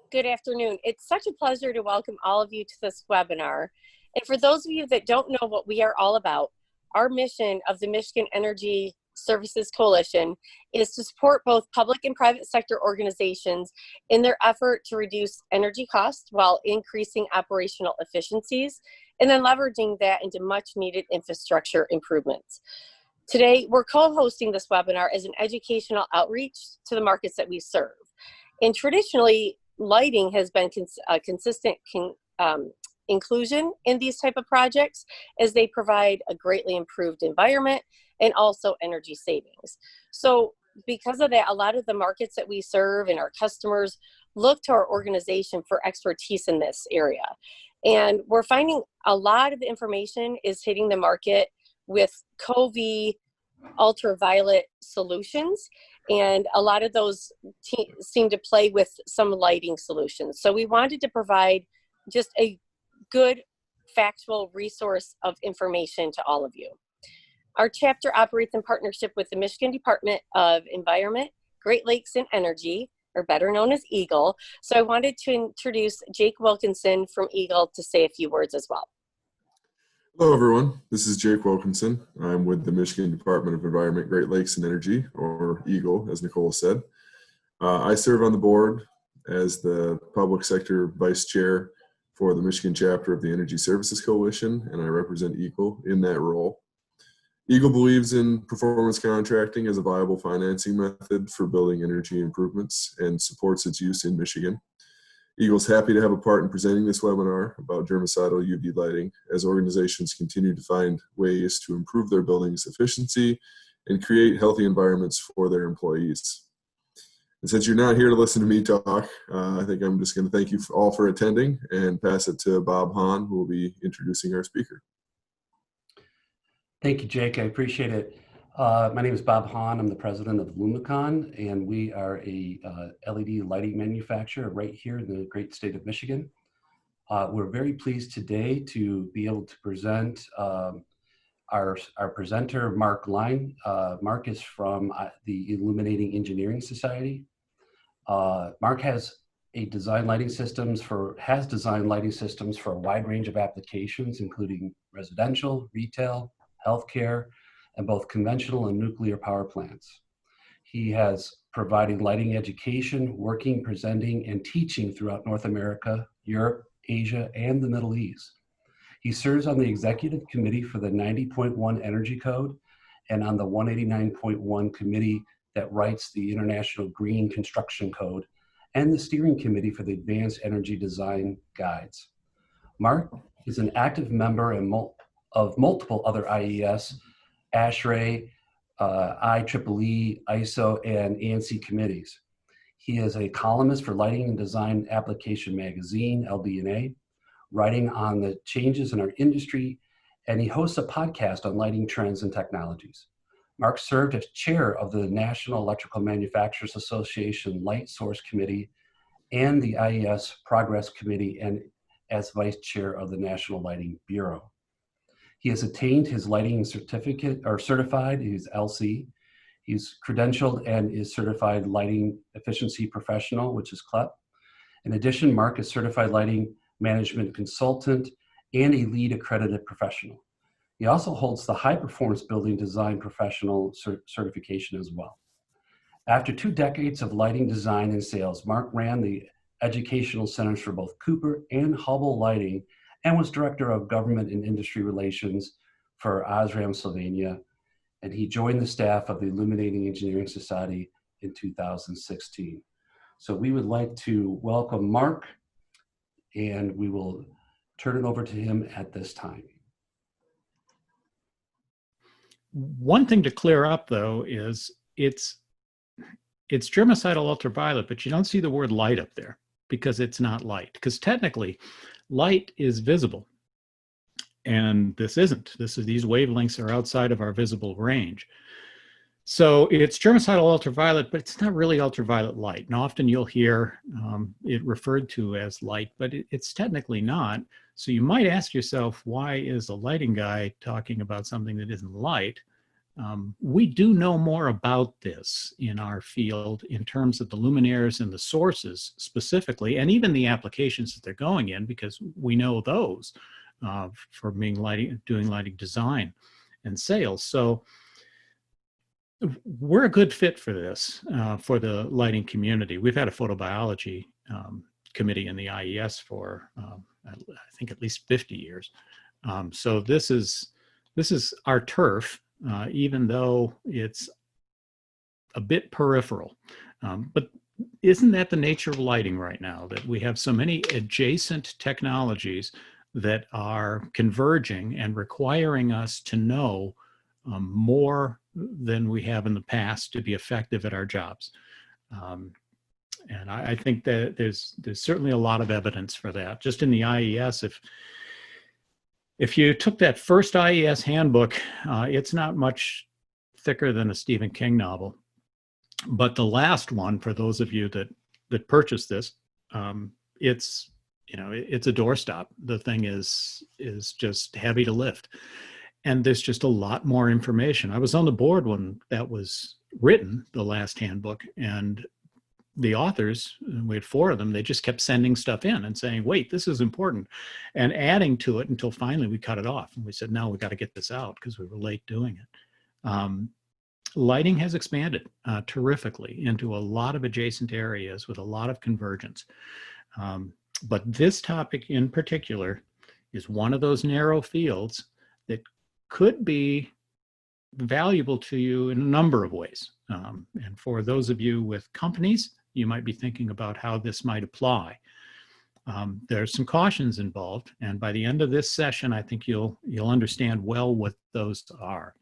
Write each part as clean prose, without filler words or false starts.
Good afternoon. It's such a pleasure to welcome all of you to this webinar. And for those of you that don't know what we are all about, our mission of the Michigan Energy Services Coalition is to support both public and private sector organizations in their effort to reduce energy costs while increasing operational efficiencies, and then leveraging that into much needed infrastructure improvements. Today, we're co-hosting this webinar as an educational outreach to the markets that we serve. And traditionally, lighting has been a consistent inclusion in these type of projects, as they provide a greatly improved environment and also energy savings. So because of that, a lot of the markets that we serve and our customers look to our organization for expertise in this area. And we're finding a lot of the information is hitting the market with GUV ultraviolet solutions, and a lot of those seem to play with some lighting solutions. So we wanted to provide just a good factual resource of information to all of you. Our chapter operates in partnership with the Michigan Department of Environment, Great Lakes and Energy, or better known as EGLE. So I wanted to introduce Jake Wilkinson from EGLE to say a few words as well. Hello everyone, this is Jake Wilkinson. I'm with the Michigan Department of Environment, Great Lakes and Energy, or EGLE, as Nicole said. I serve on the board as the Public Sector Vice Chair for the Michigan Chapter of the Energy Services Coalition, and I represent EGLE in that role. EGLE believes in performance contracting as a viable financing method for building energy improvements and supports its use in Michigan. EGLE's happy to have a part in presenting this webinar about germicidal UV lighting as organizations continue to find ways to improve their building's efficiency and create healthy environments for their employees. And since you're not here to listen to me talk, I think I'm just going to thank you all for attending and pass it to Bob Hahn, who will be introducing our speaker. Thank you, Jake. I appreciate it. My name is Bob Hahn. I'm the president of Lumecon, and we are a LED lighting manufacturer right here in the great state of Michigan. We're very pleased today to be able to present our presenter, Mark Lien. Mark is from the Illuminating Engineering Society. Mark has designed lighting systems for a wide range of applications, including residential, retail, healthcare, and both conventional and nuclear power plants. He has provided lighting education, working, presenting, and teaching throughout North America, Europe, Asia, and the Middle East. He serves on the executive committee for the 90.1 Energy Code and on the 189.1 committee that writes the International Green Construction Code and the steering committee for the Advanced Energy Design Guides. Mark is an active member of multiple other IES, ASHRAE, IEEE, ISO, and ANSI committees. He is a columnist for Lighting and Design Application Magazine, LD&A, writing on the changes in our industry, and he hosts a podcast on lighting trends and technologies. Mark served as chair of the National Electrical Manufacturers Association Light Source Committee and the IES Progress Committee, and as vice chair of the National Lighting Bureau. He has attained his lighting certificate, or certified, he's LC. He's credentialed and is certified lighting efficiency professional, which is CLEP. In addition, Mark is certified lighting management consultant and a LEED accredited professional. He also holds the high performance building design professional certification as well. After 2 decades of lighting design and sales, Mark ran the educational centers for both Cooper and Hubble Lighting, and was Director of Government and Industry Relations for Osram, Slovenia, and he joined the staff of the Illuminating Engineering Society in 2016. So we would like to welcome Mark, and we will turn it over to him at this time. One thing to clear up, though, is it's germicidal ultraviolet, but you don't see the word light up there because it's not light. Because technically, light is visible, and this isn't. These wavelengths are outside of our visible range. So it's germicidal ultraviolet, but it's not really ultraviolet light. And often you'll hear it referred to as light, but it's technically not. So you might ask yourself, why is a lighting guy talking about something that isn't light? We do know more about this in our field in terms of the luminaires and the sources specifically, and even the applications that they're going in, because we know those for doing lighting design and sales. So we're a good fit for this, for the lighting community. We've had a photobiology committee in the IES for, I think, at least 50 years. So this is our turf, even though it's a bit peripheral. But isn't that the nature of lighting right now, that we have so many adjacent technologies that are converging and requiring us to know more than we have in the past to be effective at our jobs? And I think that there's certainly a lot of evidence for that. Just in the IES, if you took that first IES handbook, it's not much thicker than a Stephen King novel. But the last one, for those of you that purchased this, it's a doorstop. The thing is just heavy to lift. And there's just a lot more information. I was on the board when that was written, the last handbook, and the authors, we had 4 of them, they just kept sending stuff in and saying, wait, this is important, and adding to it until finally we cut it off. And we said, no, we got to get this out because we were late doing it. Lighting has expanded terrifically into a lot of adjacent areas with a lot of convergence. But this topic in particular is one of those narrow fields that could be valuable to you in a number of ways. And for those of you with companies, you might be thinking about how this might apply. There's some cautions involved, and by the end of this session, I think you'll understand well what those are.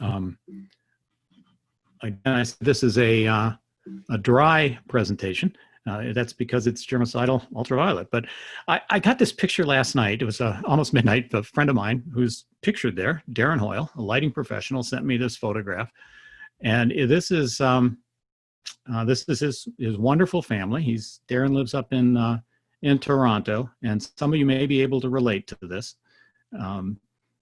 Again, this is a dry presentation. That's because it's germicidal ultraviolet. But I got this picture last night. It was almost midnight. A friend of mine who's pictured there, Darren Hoyle, a lighting professional, sent me this photograph. And this is his wonderful family. Darren lives up in Toronto, and some of you may be able to relate to this.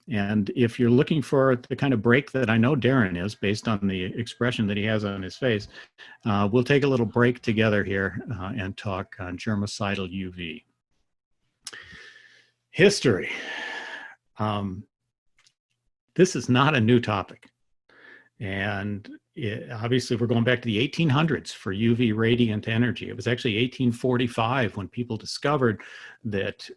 And if you're looking for the kind of break that I know Darren is, based on the expression that he has on his face, we'll take a little break together here and talk on germicidal UV. History. This is not a new topic. And obviously, we're going back to the 1800s for UV radiant energy. It was actually 1845 when people discovered that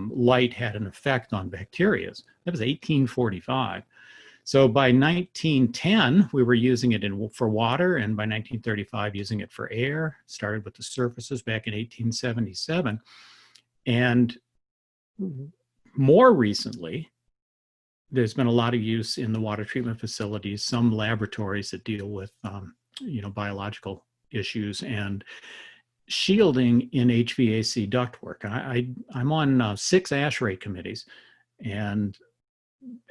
light had an effect on bacteria. That was 1845. So by 1910, we were using it for water, and by 1935, using it for air. Started with the surfaces back in 1877. And more recently, there's been a lot of use in the water treatment facilities, some laboratories that deal with, biological issues, and shielding in HVAC ductwork. I'm on 6 ASHRAE committees, and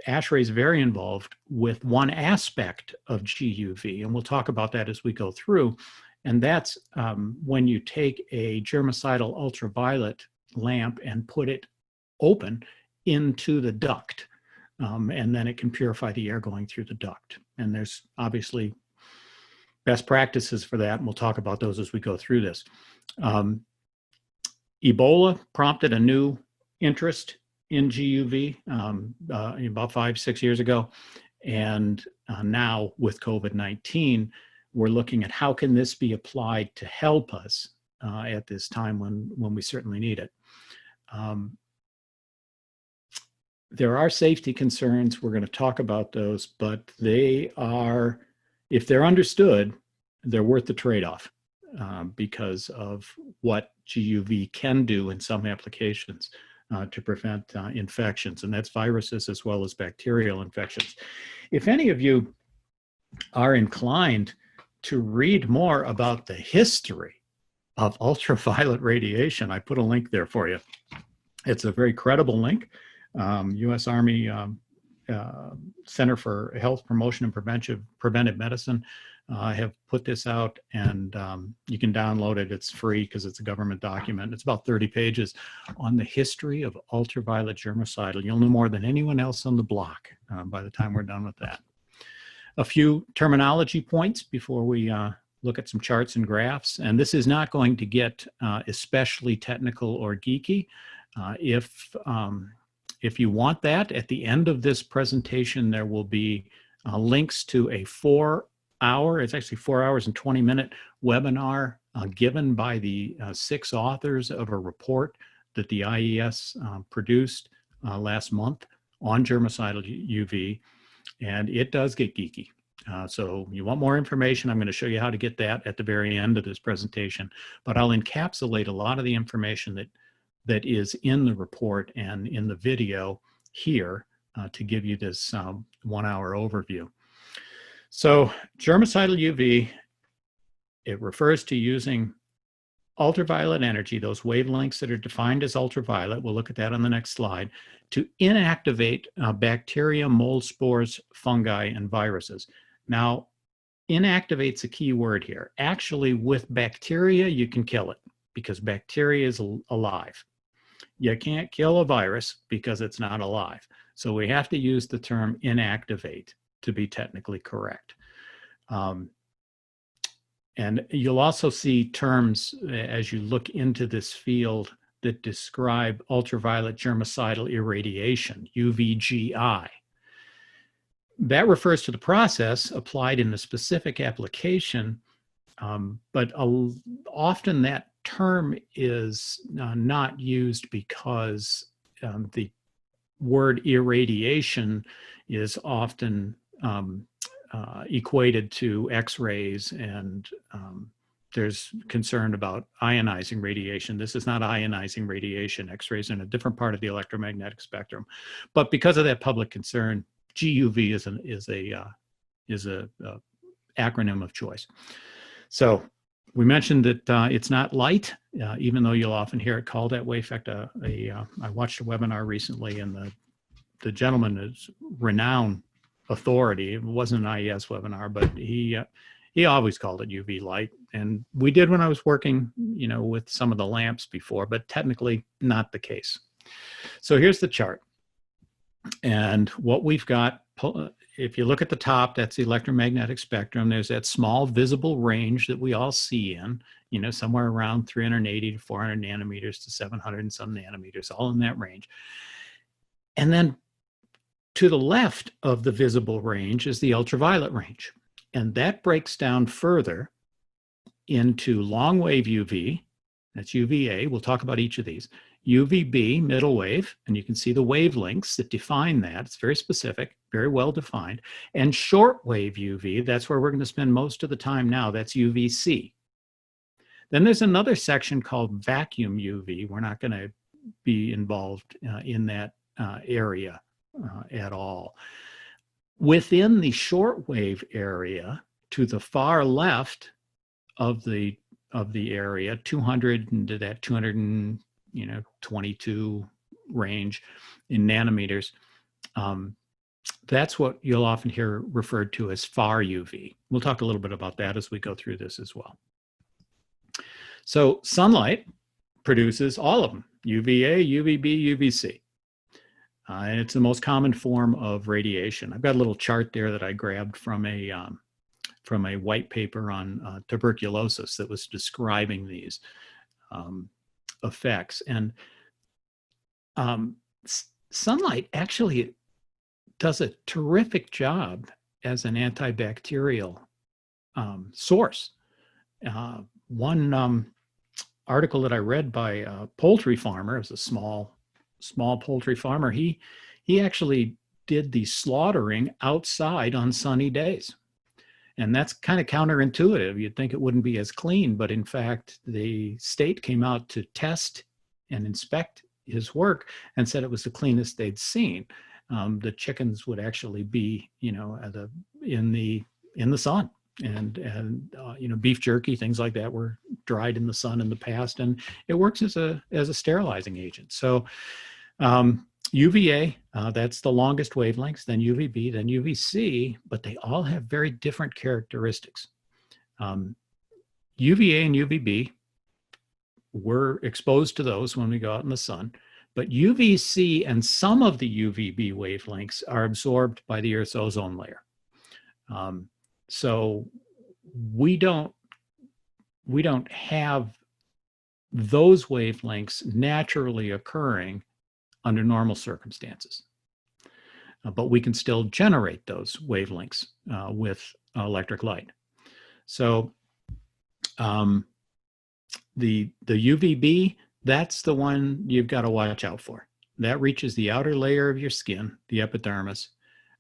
ASHRAE is very involved with one aspect of GUV, and we'll talk about that as we go through. And that's when you take a germicidal ultraviolet lamp and put it open into the duct. And then it can purify the air going through the duct. And there's obviously best practices for that, and we'll talk about those as we go through this. Ebola prompted a new interest in GUV about 5-6 years ago. And now with COVID-19, we're looking at how can this be applied to help us at this time when we certainly need it. There are safety concerns. We're going to talk about those, but they are, if they're understood, they're worth the trade-off because of what GUV can do in some applications to prevent infections, and that's viruses as well as bacterial infections. If any of you are inclined to read more about the history of ultraviolet radiation, I put a link there for you. It's a very credible link. U.S. Army Center for Health Promotion and Preventive Medicine I have put this out, and you can download it. It's free because it's a government document. It's about 30 pages on the history of ultraviolet germicidal. You'll know more than anyone else on the block by the time we're done with that. A few terminology points before we look at some charts and graphs. And this is not going to get especially technical or geeky. If you want that, at the end of this presentation, there will be links to a 4-hour, it's actually 4 hours and 20-minute webinar given by the 6 authors of a report that the IES produced last month on germicidal UV, and it does get geeky. So you want more information, I'm going to show you how to get that at the very end of this presentation, but I'll encapsulate a lot of the information that is in the report and in the video here to give you this 1-hour overview. So germicidal UV, it refers to using ultraviolet energy, those wavelengths that are defined as ultraviolet, we'll look at that on the next slide, to inactivate bacteria, mold spores, fungi, and viruses. Now, inactivate's a key word here. Actually, with bacteria, you can kill it because bacteria is alive. You can't kill a virus because it's not alive. So we have to use the term inactivate to be technically correct. And you'll also see terms as you look into this field that describe ultraviolet germicidal irradiation, UVGI. That refers to the process applied in a specific application, but often that term is not used because the word irradiation is often equated to X-rays, and there's concern about ionizing radiation. This is not ionizing radiation. X-rays are in a different part of the electromagnetic spectrum. But because of that public concern, GUV is a acronym of choice. So we mentioned that it's not light, even though you'll often hear it called that way. In fact, I watched a webinar recently, and the gentleman is renowned authority. It wasn't an IES webinar, but he always called it UV light. And we did when I was working, with some of the lamps before, but technically not the case. So here's the chart. And what we've got, if you look at the top, that's the electromagnetic spectrum. There's that small visible range that we all see in, somewhere around 380 to 400 nanometers to 700 and some nanometers, all in that range. And then to the left of the visible range is the ultraviolet range. And that breaks down further into long wave UV, that's UVA, we'll talk about each of these, UVB, middle wave, and you can see the wavelengths that define that. It's very specific, very well defined. And short wave UV, that's where we're going to spend most of the time now, that's UVC. Then there's another section called vacuum UV. We're not going to be involved in that area at all. Within the shortwave area, to the far left of the area, 200 into that 222 range in nanometers, that's what you'll often hear referred to as far UV. We'll talk a little bit about that as we go through this as well. So sunlight produces all of them, UVA, UVB, UVC. And it's the most common form of radiation. I've got a little chart there that I grabbed from a white paper on tuberculosis that was describing these effects. And sunlight actually does a terrific job as an antibacterial source. One article that I read by a poultry farmer, it was a small poultry farmer, he actually did the slaughtering outside on sunny days. And that's kind of counterintuitive. You'd think it wouldn't be as clean, but in fact, the state came out to test and inspect his work and said it was the cleanest they'd seen. The chickens would actually be, in the sun, and beef jerky, things like that were dried in the sun in the past, and it works as a sterilizing agent. So UVA, that's the longest wavelengths, then UVB, then UVC, but they all have very different characteristics. UVA and UVB, we're exposed to those when we go out in the sun, but UVC and some of the UVB wavelengths are absorbed by the Earth's ozone layer. So we don't have those wavelengths naturally occurring under normal circumstances. But we can still generate those wavelengths with electric light. So the UVB, that's the one you've got to watch out for. That reaches the outer layer of your skin, the epidermis.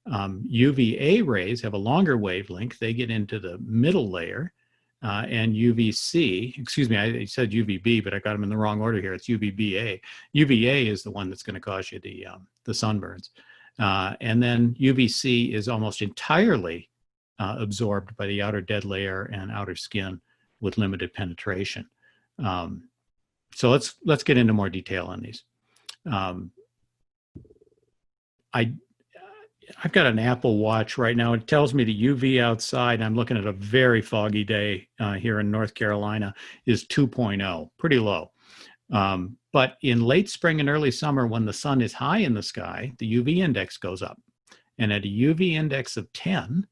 UVA rays have a longer wavelength. They get into the middle layer. And UVC, excuse me, I said UVB, but I got them in the wrong order here. It's UVBA. UVA is the one that's going to cause you the sunburns. And then UVC is almost entirely absorbed by the outer dead layer and outer skin with limited penetration. So let's get into more detail on these. I've got an Apple Watch right now. It tells me the UV outside, I'm looking at a very foggy day here in North Carolina, is 2.0, pretty low. But in late spring and early summer, when the sun is high in the sky, the UV index goes up. And at a UV index of 10,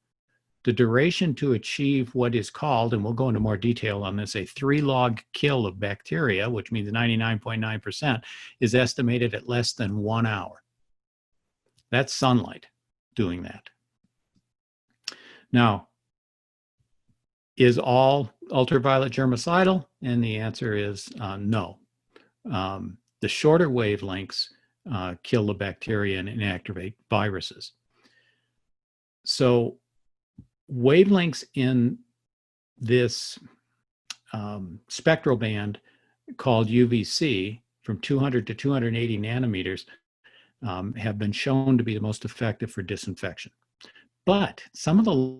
the duration to achieve what is called, and we'll go into more detail on this, a 3-log kill of bacteria, which means 99.9%, is estimated at less than 1 hour. That's sunlight doing that. Now, is all ultraviolet germicidal? And the answer is no. The shorter wavelengths kill the bacteria and inactivate viruses. So wavelengths in this spectral band called UVC from 200 to 280 nanometers have been shown to be the most effective for disinfection. But some of the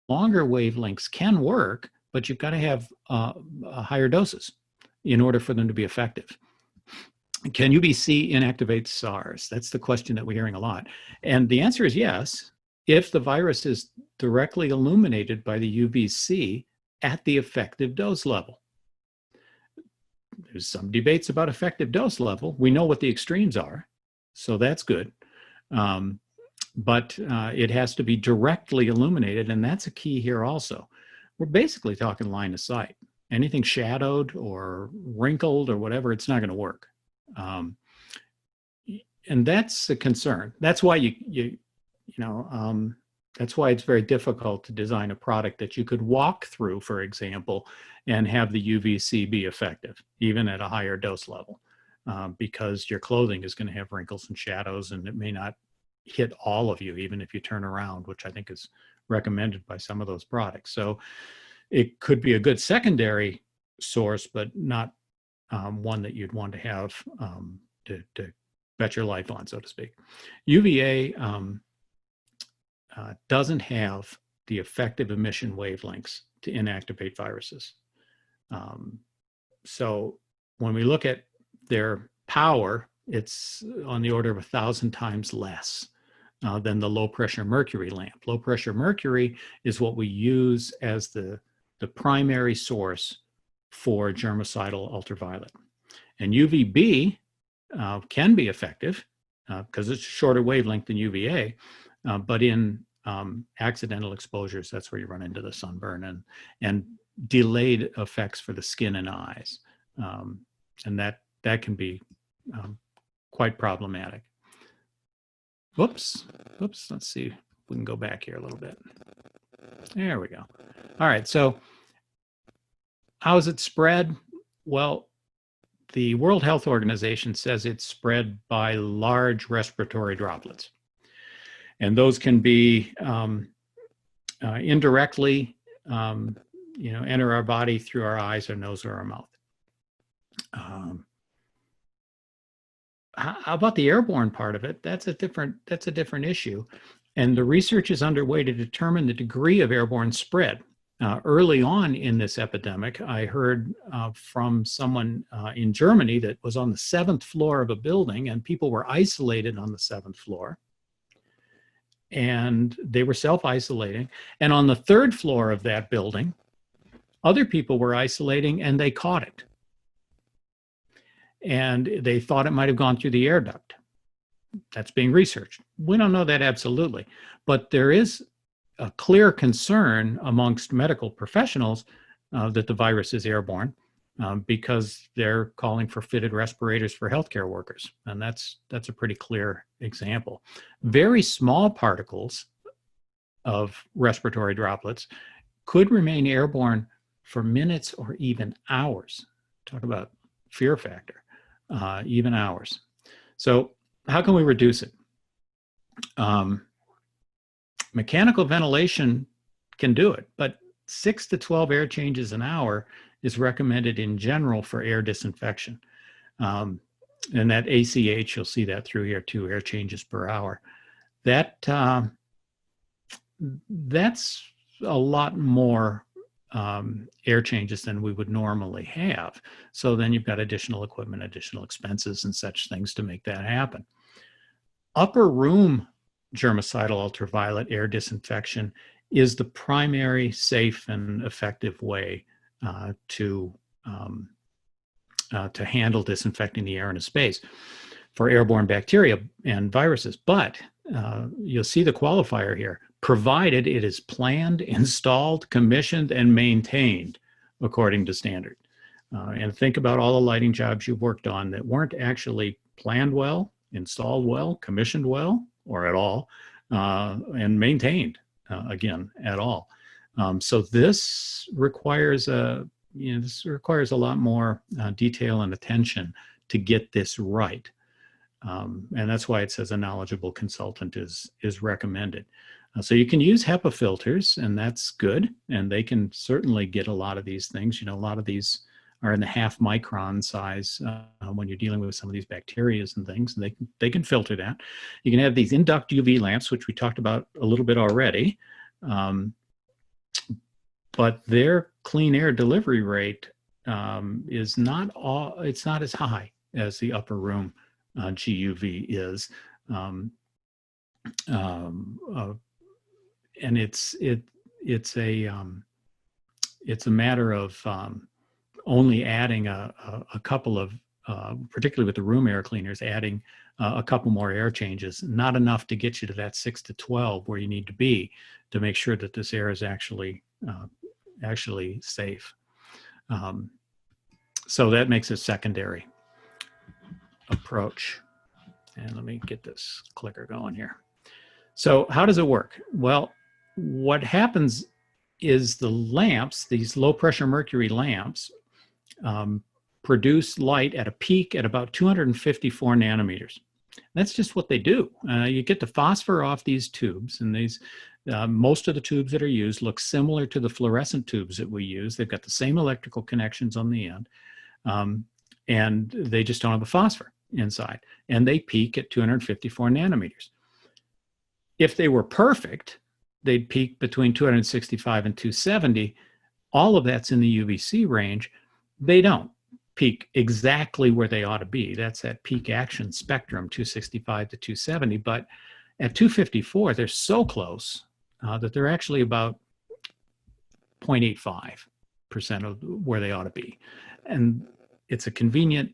longer wavelengths can work, but you've got to have higher doses in order for them to be effective. Can UVC inactivate SARS? That's the question that we're hearing a lot. And the answer is yes, if the virus is directly illuminated by the UVC at the effective dose level. There's some debates about effective dose level. We know what the extremes are, so that's good. But it has to be directly illuminated, and that's a key here also. We're basically talking line of sight. Anything shadowed or wrinkled or whatever, it's not going to work. And that's a concern. That's why that's why it's very difficult to design a product that you could walk through, for example, and have the UVC be effective, even at a higher dose level, because your clothing is going to have wrinkles and shadows, and it may not hit all of you, even if you turn around, which I think is recommended by some of those products. So it could be a good secondary source, but not one that you'd want to have to bet your life on, so to speak. UVA doesn't have the effective emission wavelengths to inactivate viruses. So when we look at their power, it's on the order of 1,000 times less than the low pressure mercury lamp. Low pressure mercury is what we use as the primary source for germicidal ultraviolet. And UVB can be effective because it's a shorter wavelength than UVA, but in accidental exposures, that's where you run into the sunburn and delayed effects for the skin and eyes. And that can be quite problematic. Whoops, let's see if we can go back here a little bit. There we go. All right, so how is it spread? Well, the World Health Organization says it's spread by large respiratory droplets. And those can be indirectly, enter our body through our eyes, our nose, or our mouth. How about the airborne part of it? That's a different issue. And the research is underway to determine the degree of airborne spread. Early on in this epidemic, I heard from someone in Germany that was on the 7th floor of a building, and people were isolated on the 7th floor. and they were self-isolating. And on the third floor of that building, other people were isolating and they caught it. And they thought it might have gone through the air duct. That's being researched. We don't know that absolutely, but there is a clear concern amongst medical professionals that the virus is airborne because they're calling for fitted respirators for healthcare workers. And that's a pretty clear example. Very small particles of respiratory droplets could remain airborne for minutes or even hours. Talk about fear factor, even hours. So how can we reduce it? Mechanical ventilation can do it, but 6 to 12 air changes an hour is recommended in general for air disinfection. And that ACH, you'll see that through here, 2 air changes per hour. That's a lot more air changes than we would normally have. So then you've got additional equipment, additional expenses and such things to make that happen. Upper room germicidal ultraviolet air disinfection is the primary safe and effective way to handle disinfecting the air in a space for airborne bacteria and viruses. But you'll see the qualifier here, provided it is planned, installed, commissioned, and maintained according to standard. And think about all the lighting jobs you've worked on that weren't actually planned well, installed well, commissioned well, or at all, and maintained, again, at all. So this requires a lot more detail and attention to get this right. And that's why it says a knowledgeable consultant is recommended. So you can use HEPA filters, and that's good. And they can certainly get a lot of these things. You know, a lot of these are in the 0.5 micron size when you're dealing with some of these bacteria and things, and they can filter that. You can have these induct UV lamps, which we talked about a little bit already, but their clean air delivery rate is not as high as the upper room GUV is, and it's a matter of only adding a couple of, particularly with the room air cleaners, adding a couple more air changes, not enough to get you to that 6 to 12 where you need to be to make sure that this air is actually safe. So that makes a secondary approach. And let me get this clicker going here. So how does it work? Well, what happens is the lamps, these low pressure mercury lamps, produce light at a peak at about 254 nanometers. That's just what they do. You get the phosphor off these tubes, and these most of the tubes that are used look similar to the fluorescent tubes that we use. They've got the same electrical connections on the end, and they just don't have the phosphor inside, and they peak at 254 nanometers. If they were perfect, they'd peak between 265 and 270. All of that's in the UVC range. They don't peak exactly where they ought to be. That's that peak action spectrum, 265 to 270. But at 254, they're so close that they're actually about 0.85% of where they ought to be. And it's a convenient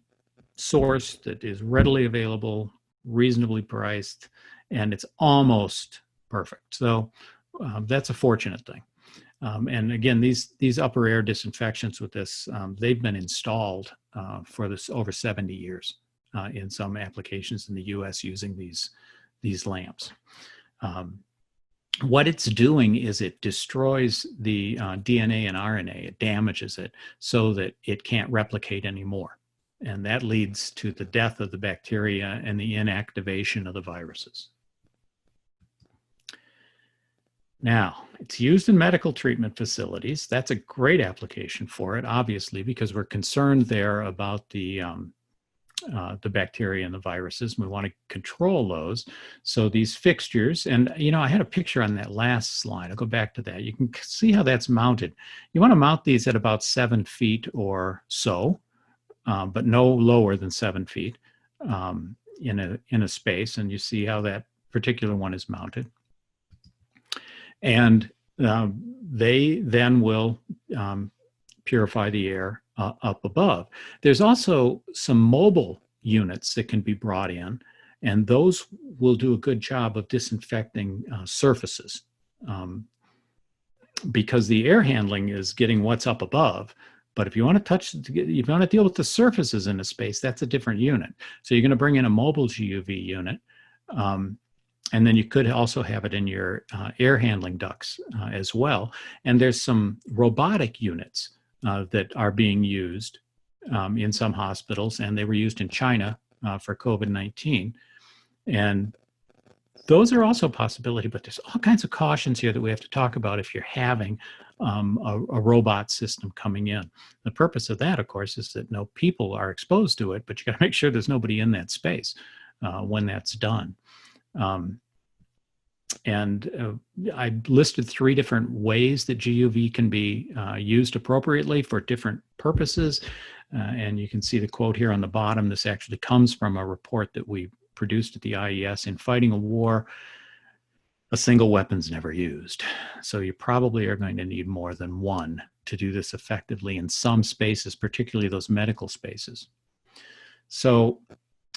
source that is readily available, reasonably priced, and it's almost perfect. So that's a fortunate thing. And again, these upper air disinfections with this, they've been installed for this over 70 years in some applications in the US using these lamps. What it's doing is it destroys the DNA and RNA. It damages it so that it can't replicate anymore. And that leads to the death of the bacteria and the inactivation of the viruses. Now, it's used in medical treatment facilities. That's a great application for it, obviously, because we're concerned there about the bacteria and the viruses. We want to control those. So these fixtures, and you know, I had a picture on that last slide. I'll go back to that. You can see how that's mounted. You want to mount these at about 7 feet or so, but no lower than 7 feet in a space. And you see how that particular one is mounted. And they then will purify the air up above. There's also some mobile units that can be brought in, and those will do a good job of disinfecting surfaces, because the air handling is getting what's up above. But if you want to if you want to deal with the surfaces in a space, that's a different unit. So you're going to bring in a mobile GUV unit, and then you could also have it in your air handling ducts as well. And there's some robotic units that are being used in some hospitals, and they were used in China for COVID-19. And those are also a possibility, but there's all kinds of cautions here that we have to talk about if you're having a robot system coming in. The purpose of that, of course, is that no people are exposed to it, but you got to make sure there's nobody in that space when that's done. I listed 3 different ways that GUV can be used appropriately for different purposes. And you can see the quote here on the bottom. This actually comes from a report that we produced at the IES. In fighting a war, a single weapon's never used. So you probably are going to need more than one to do this effectively in some spaces, particularly those medical spaces. So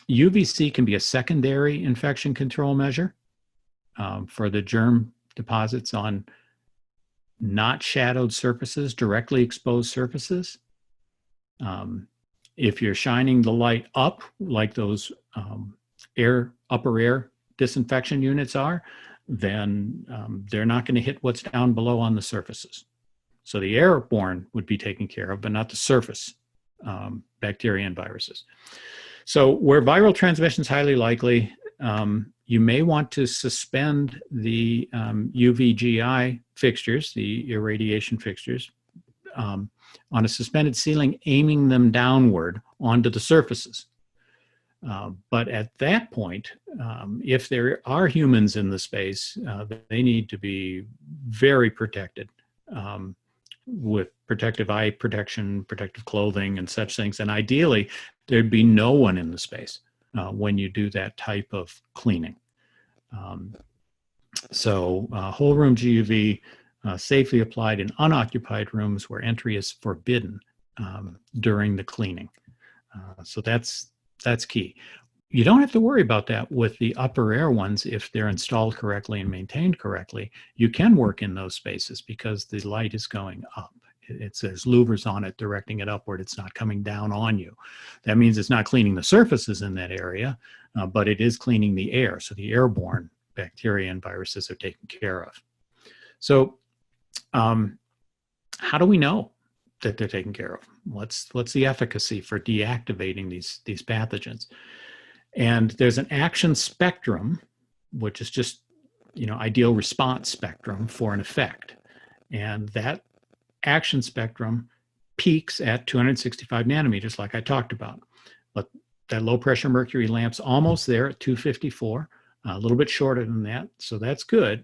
UVC can be a secondary infection control measure for the germ deposits on not shadowed surfaces, directly exposed surfaces. If you're shining the light up, like those upper air disinfection units are, then they're not going to hit what's down below on the surfaces. So the airborne would be taken care of, but not the surface bacteria and viruses. So where viral transmission is highly likely, you may want to suspend the UVGI fixtures, the irradiation fixtures, on a suspended ceiling, aiming them downward onto the surfaces. But at that point, if there are humans in the space, they need to be very protected with protective eye protection, protective clothing, and such things. And ideally, there'd be no one in the space when you do that type of cleaning. Whole room GUV safely applied in unoccupied rooms where entry is forbidden during the cleaning. So that's key. You don't have to worry about that with the upper air ones if they're installed correctly and maintained correctly. You can work in those spaces because the light is going up. There's louvers on it directing it upward. It's not coming down on you. That means it's not cleaning the surfaces in that area, but it is cleaning the air. So the airborne bacteria and viruses are taken care of. So how do we know that they're taken care of? What's the efficacy for deactivating these pathogens? And there's an action spectrum, which is just, ideal response spectrum for an effect. And that action spectrum peaks at 265 nanometers, like I talked about. But that low pressure mercury lamp's almost there at 254, a little bit shorter than that. So that's good.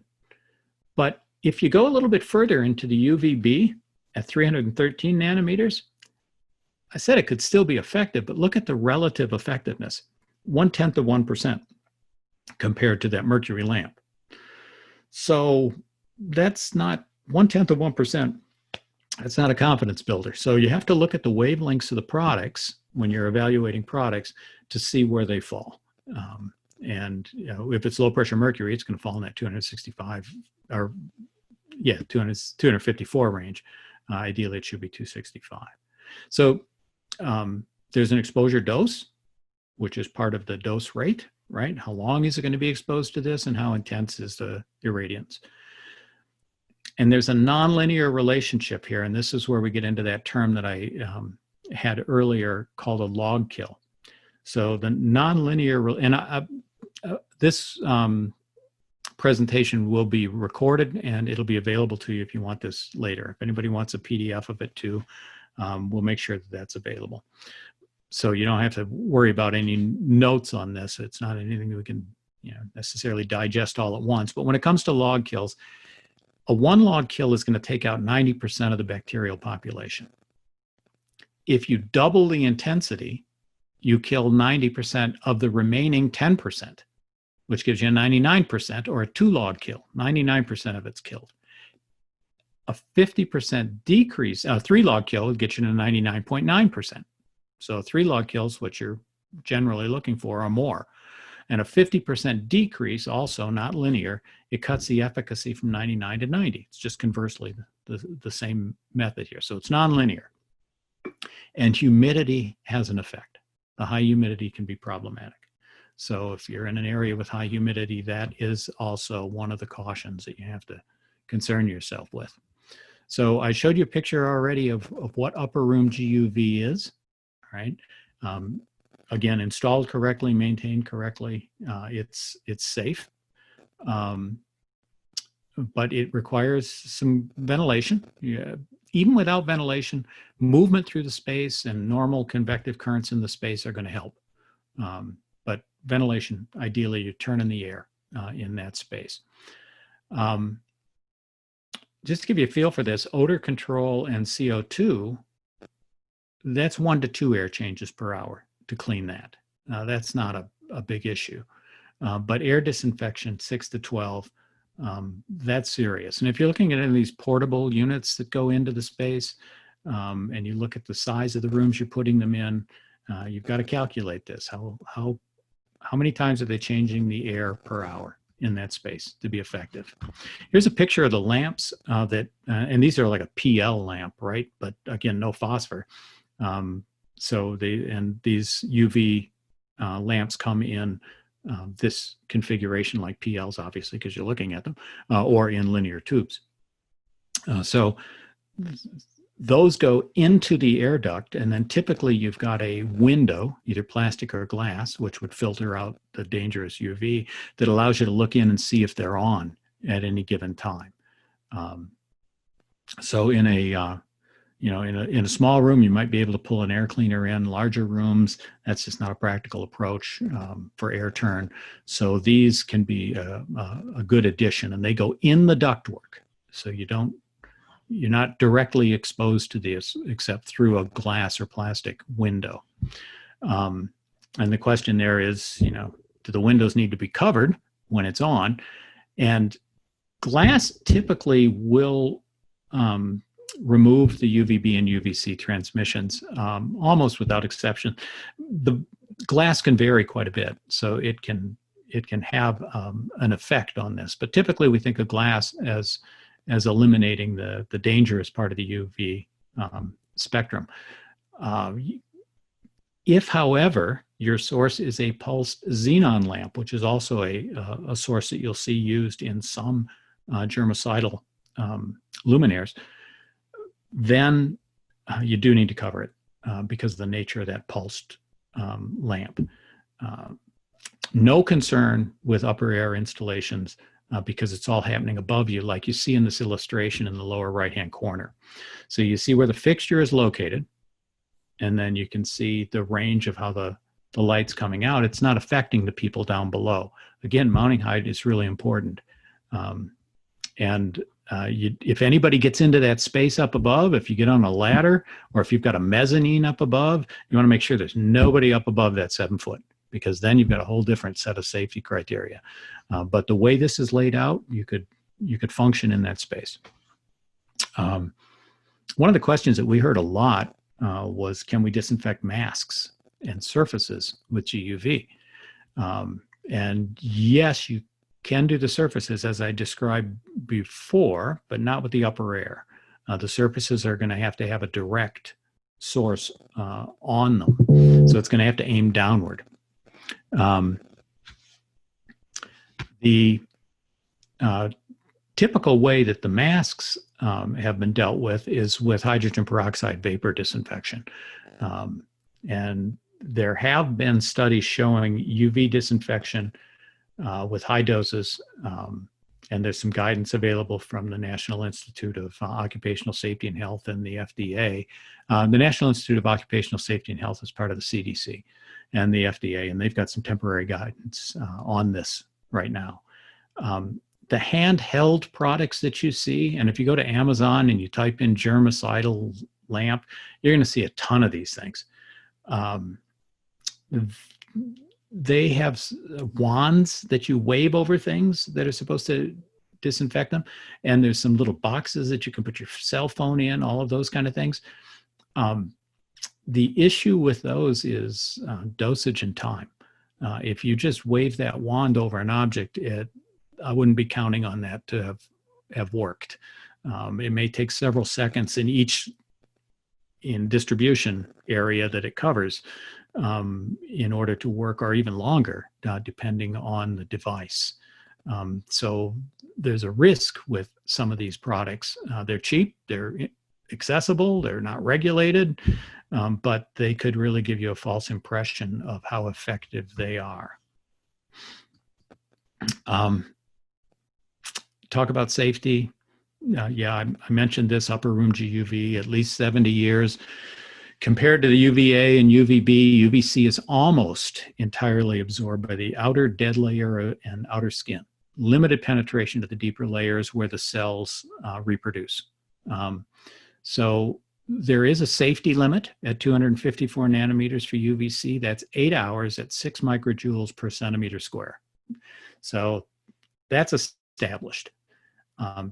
But if you go a little bit further into the UVB at 313 nanometers, I said it could still be effective, but look at the relative effectiveness, 1/10 of 1% compared to that mercury lamp. So that's not 1/10 of 1%. That's not a confidence builder. So you have to look at the wavelengths of the products when you're evaluating products to see where they fall. And if it's low pressure mercury, it's going to fall in that 265 or 254 range. Ideally, it should be 265. So there's an exposure dose, which is part of the dose rate, right? How long is it going to be exposed to this and how intense is the irradiance? And there's a nonlinear relationship here, and this is where we get into that term that I had earlier called a log kill. So the nonlinear, and this presentation will be recorded and it'll be available to you if you want this later. If anybody wants a PDF of it too, we'll make sure that that's available. So you don't have to worry about any notes on this. It's not anything that we can necessarily digest all at once. But when it comes to log kills, a 1 log kill is going to take out 90% of the bacterial population. If you double the intensity, you kill 90% of the remaining 10%, which gives you a 99%, or a 2-log kill, 99% of it's killed. A 50% decrease, a 3-log kill would get you to 99.9%. So 3-log kills, what you're generally looking for, or more. And a 50% decrease, also not linear, it cuts the efficacy from 99 to 90. It's just conversely the same method here. So it's nonlinear. And humidity has an effect. The high humidity can be problematic. So if you're in an area with high humidity, that is also one of the cautions that you have to concern yourself with. So I showed you a picture already of what upper room GUV is, right? Again, installed correctly, maintained correctly, it's safe. But it requires some ventilation. Yeah. Even without ventilation, movement through the space and normal convective currents in the space are going to help. But ventilation, ideally, you turn in the air in that space. Just to give you a feel for this, odor control and CO2, that's 1 to 2 air changes per hour to clean that. That's not a big issue. But air disinfection, 6 to 12, that's serious. And if you're looking at any of these portable units that go into the space, and you look at the size of the rooms you're putting them in, you've got to calculate this. How many times are they changing the air per hour in that space to be effective? Here's a picture of the lamps and these are like a PL lamp, right? But again, no phosphor. So these UV lamps come in this configuration, like PLs, obviously, because you're looking at them, or in linear tubes. So those go into the air duct, and then typically you've got a window, either plastic or glass, which would filter out the dangerous UV, that allows you to look in and see if they're on at any given time. So in a small room, you might be able to pull an air cleaner in. Larger rooms, that's just not a practical approach for air turn. So these can be a good addition, and they go in the ductwork. So you're not directly exposed to this except through a glass or plastic window. And the question there is, do the windows need to be covered when it's on? And glass typically will remove the UVB and UVC transmissions almost without exception. The glass can vary quite a bit, so it can have an effect on this. But typically we think of glass as eliminating the dangerous part of the UV spectrum. If, however, your source is a pulsed xenon lamp, which is also a source that you'll see used in some germicidal luminaires, then you do need to cover it because of the nature of that pulsed lamp. No concern with upper air installations because it's all happening above you, like you see in this illustration in the lower right-hand corner. So you see where the fixture is located, and then you can see the range of how the light's coming out. It's not affecting the people down below. Again, mounting height is really important. If anybody gets into that space up above, if you get on a ladder or if you've got a mezzanine up above, you want to make sure there's nobody up above that 7 foot, because then you've got a whole different set of safety criteria. But the way this is laid out, you could function in that space. One of the questions that we heard a lot was, can we disinfect masks and surfaces with GUV? And yes, you can do the surfaces as I described before, but not with the upper air. The surfaces are going to have a direct source on them. So it's going to have to aim downward. The typical way that the masks have been dealt with is with hydrogen peroxide vapor disinfection. And there have been studies showing UV disinfection with high doses, and there's some guidance available from the National Institute of Occupational Safety and Health and the FDA. The National Institute of Occupational Safety and Health is part of the CDC and the FDA, and they've got some temporary guidance on this right now. The handheld products that you see, and if you go to Amazon and you type in germicidal lamp, you're going to see a ton of these things. they have wands that you wave over things that are supposed to disinfect them. And there's some little boxes that you can put your cell phone in, all of those kind of things. The issue with those is dosage and time. If you just wave that wand over an object, I wouldn't be counting on that to have worked. It may take several seconds in distribution area that it covers in order to work, or even longer, depending on the device. So there's a risk with some of these products. They're cheap, they're accessible, they're not regulated, but they could really give you a false impression of how effective they are. Talk about safety. Yeah, I mentioned this, upper room GUV, at least 70 years. Compared to the UVA and UVB, UVC is almost entirely absorbed by the outer dead layer and outer skin. Limited penetration to the deeper layers where the cells reproduce. So there is a safety limit at 254 nanometers for UVC. That's 8 hours at 6 microjoules per centimeter square. So that's established.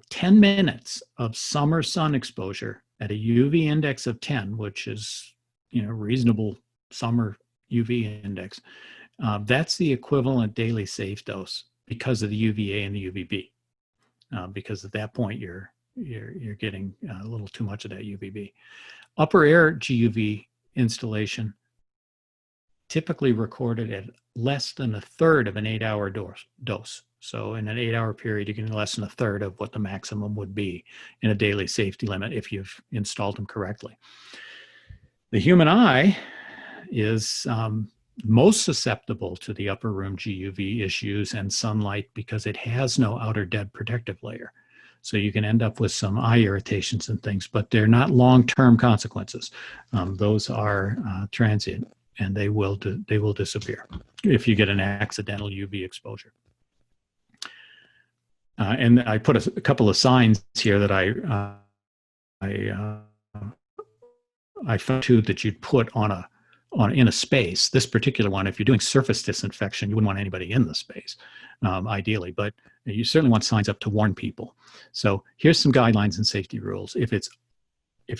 10 minutes of summer sun exposure at a UV index of 10, which is, reasonable summer UV index. That's the equivalent daily safe dose because of the UVA and the UVB. Because at that point you're getting a little too much of that UVB. Upper air GUV installation typically recorded at less than a third of an 8-hour dose. So in an 8-hour period, you can less than a third of what the maximum would be in a daily safety limit if you've installed them correctly. The human eye is most susceptible to the upper room GUV issues and sunlight because it has no outer dead protective layer. So you can end up with some eye irritations and things, but they're not long-term consequences. Those are transient, and they will disappear if you get an accidental UV exposure. And I put a couple of signs here that I found too that you'd put in a space. This particular one, if you're doing surface disinfection, you wouldn't want anybody in the space, ideally, but you certainly want signs up to warn people. So here's some guidelines and safety rules. If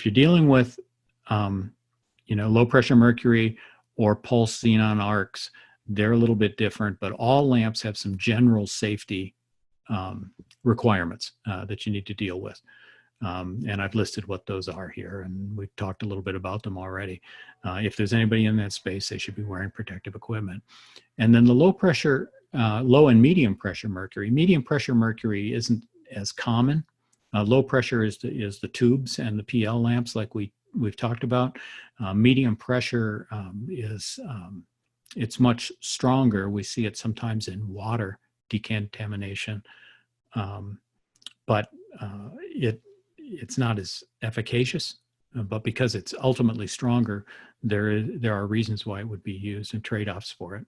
you're dealing with low pressure mercury or pulse xenon arcs, they're a little bit different, but all lamps have some general safety requirements that you need to deal with. And I've listed what those are here, and we've talked a little bit about them already. If there's anybody in that space, they should be wearing protective equipment. And then the low and medium pressure mercury. Medium pressure mercury isn't as common. Low pressure is the tubes and the PL lamps like we've talked about. Medium pressure it's much stronger. We see it sometimes in water decontamination, but it's not as efficacious. But because it's ultimately stronger, there are reasons why it would be used and trade-offs for it.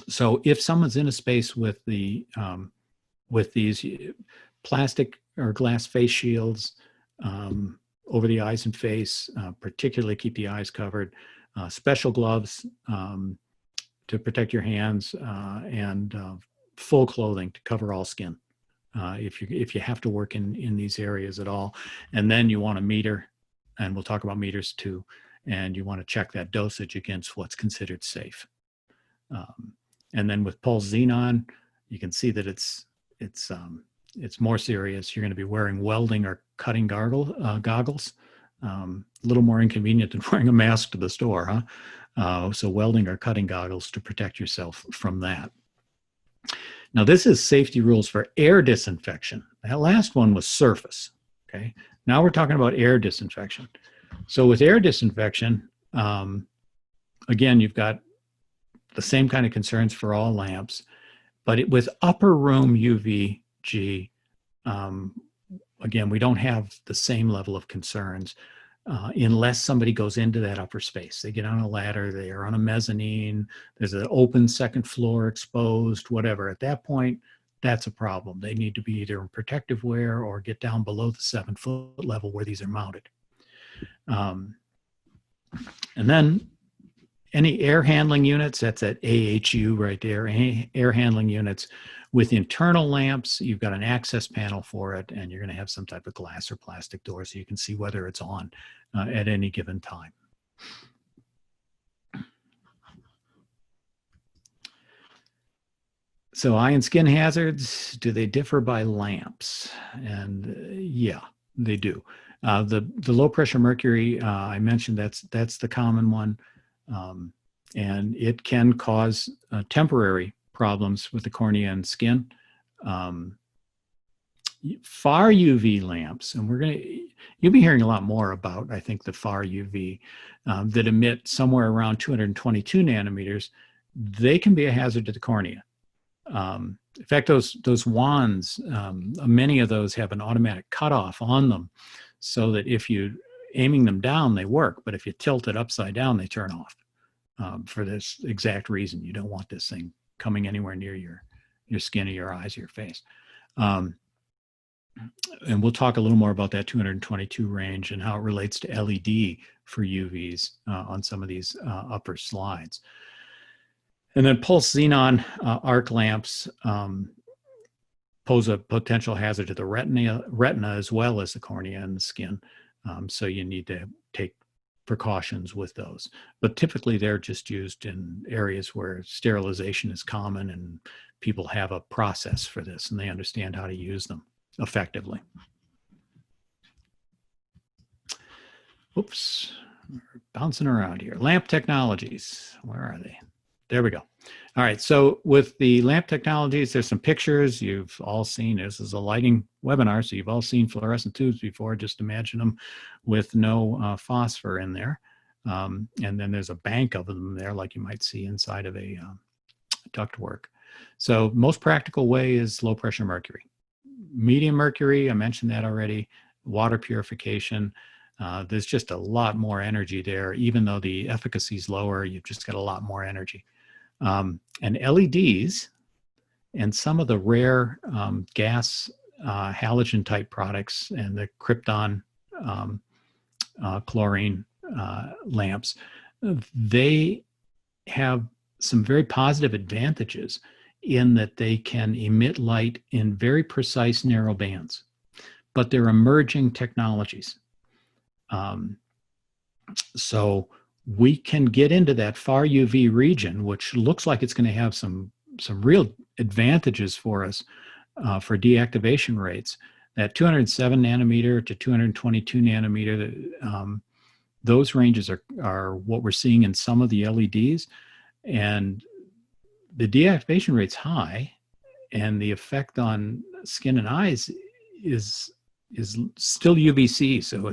So if someone's in a space with these plastic or glass face shields over the eyes and face, particularly keep the eyes covered, special gloves to protect your hands, and full clothing to cover all skin if you have to work in these areas at all. And then you want a meter, and we'll talk about meters too, and you want to check that dosage against what's considered safe. And then with pulse xenon, you can see that it's more serious. You're going to be wearing welding or cutting goggles. A little more inconvenient than wearing a mask to the store, huh? So welding or cutting goggles to protect yourself from that. Now this is safety rules for air disinfection. That last one was surface, okay? Now we're talking about air disinfection. So with air disinfection, again, you've got the same kind of concerns for all lamps, but with upper room UVG, again, we don't have the same level of concerns unless somebody goes into that upper space. They get on a ladder, they are on a mezzanine, there's an open second floor exposed, whatever. At that point, that's a problem. They need to be either in protective wear or get down below the 7-foot level where these are mounted. And then any air handling units, that's at AHU right there, air handling units with internal lamps, you've got an access panel for it, and you're going to have some type of glass or plastic door so you can see whether it's on at any given time. So eye and skin hazards, do they differ by lamps? And yeah, they do. The low pressure mercury, I mentioned that's the common one. And it can cause temporary problems with the cornea and skin. Far UV lamps, and you'll be hearing a lot more about, I think, the far UV that emit somewhere around 222 nanometers. They can be a hazard to the cornea. In fact, those wands, many of those have an automatic cutoff on them, so that if you aiming them down, they work, but if you tilt it upside down, they turn off. For this exact reason, you don't want this thing coming anywhere near your skin or your eyes or your face. And we'll talk a little more about that 222 range and how it relates to LED for UVs on some of these upper slides. And then pulse xenon arc lamps pose a potential hazard to the retina as well as the cornea and the skin. So you need to take precautions with those. But typically they're just used in areas where sterilization is common and people have a process for this and they understand how to use them effectively. Oops, we're bouncing around here. Lamp technologies, where are they? There we go. All right, so with the lamp technologies, there's some pictures you've all seen. This is a lighting webinar, so you've all seen fluorescent tubes before. Just imagine them with no phosphor in there. And then there's a bank of them there like you might see inside of a ductwork. So most practical way is low pressure mercury. Medium mercury, I mentioned that already. Water purification. There's just a lot more energy there. Even though the efficacy is lower, you've just got a lot more energy. And LEDs and some of the rare gas halogen type products and the krypton chlorine lamps, they have some very positive advantages in that they can emit light in very precise narrow bands, but they're emerging technologies. So we can get into that far UV region, which looks like it's going to have some real advantages for us for deactivation rates. That 207 nanometer to 222 nanometer, those ranges are what we're seeing in some of the LEDs. And the deactivation rate's high, and the effect on skin and eyes is still UVC, so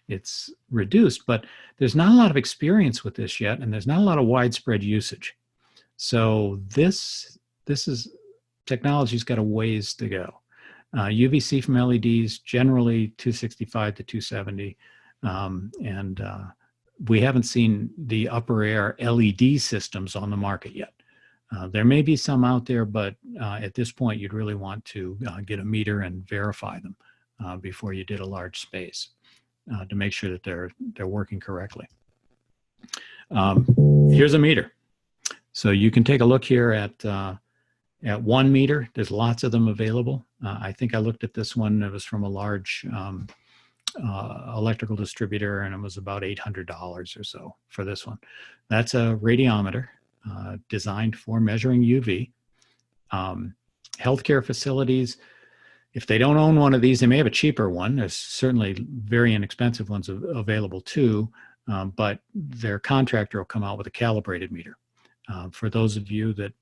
it's reduced, but there's not a lot of experience with this yet, and there's not a lot of widespread usage. So this technology's got a ways to go. UVC from LEDs generally 265 to 270, and we haven't seen the upper air LED systems on the market yet. There may be some out there, but at this point, you'd really want to get a meter and verify them before you did a large space to make sure that they're working correctly. Here's a meter. So you can take a look here at 1 meter. There's lots of them available. I think I looked at this one. It was from a large electrical distributor, and it was about $800 or so for this one. That's a radiometer designed for measuring UV. Healthcare facilities, if they don't own one of these, they may have a cheaper one. There's certainly very inexpensive ones available too, but their contractor will come out with a calibrated meter. For those of you that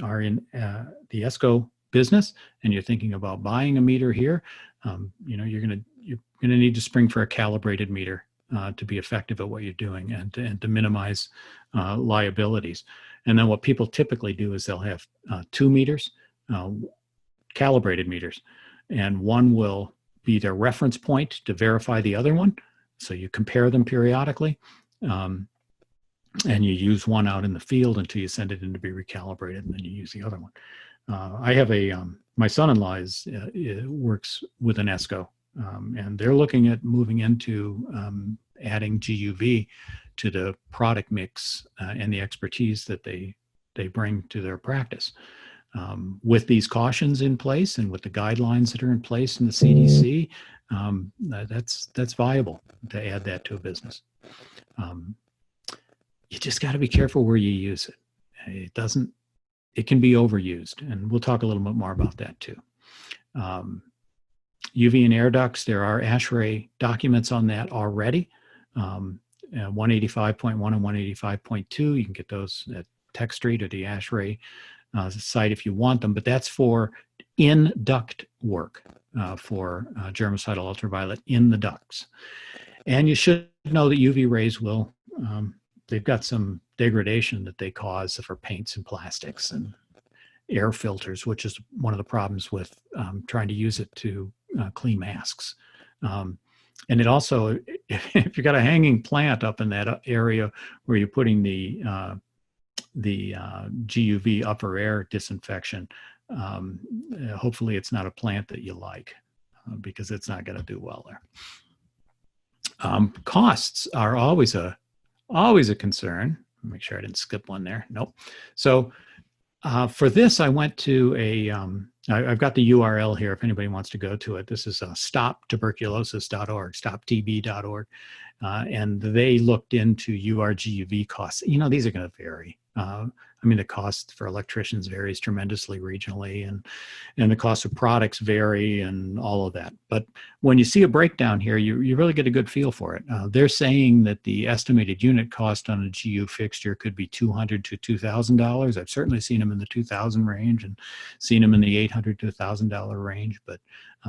are in the ESCO business and you're thinking about buying a meter here, you're going to need to spring for a calibrated meter to be effective at what you're doing and to minimize liabilities. And then what people typically do is they'll have 2 meters, calibrated meters, and one will be their reference point to verify the other one. So you compare them periodically, and you use one out in the field until you send it in to be recalibrated, and then you use the other one. I have my son-in-law works with an ESCO, and they're looking at moving into adding GUV to the product mix and the expertise that they bring to their practice. With these cautions in place and with the guidelines that are in place in the CDC, that's viable to add that to a business. You just got to be careful where you use it. It can be overused, and we'll talk a little bit more about that too. UV and air ducts, there are ASHRAE documents on that already. 185.1 and 185.2, you can get those at Tech Street or the ASHRAE site if you want them, but that's for in duct work, for germicidal ultraviolet in the ducts. And you should know that UV rays will, they've got some degradation that they cause for paints and plastics and air filters, which is one of the problems with trying to use it to clean masks. And it also, if you've got a hanging plant up in that area where you're putting the GUV upper air disinfection, hopefully it's not a plant that you like, because it's not going to do well there. Costs are always a concern. Make sure I didn't skip one there. Nope. So for this, I went to I've got the URL here if anybody wants to go to it. This is stoptuberculosis.org, stoptb.org. And they looked into URGUV costs. You know, these are going to vary. I mean, the cost for electricians varies tremendously regionally, and the cost of products vary and all of that. But when you see a breakdown here, you really get a good feel for it. They're saying that the estimated unit cost on a GU fixture could be $200 to $2,000. I've certainly seen them in the $2,000 range and seen them in the $800 to $1,000 range, but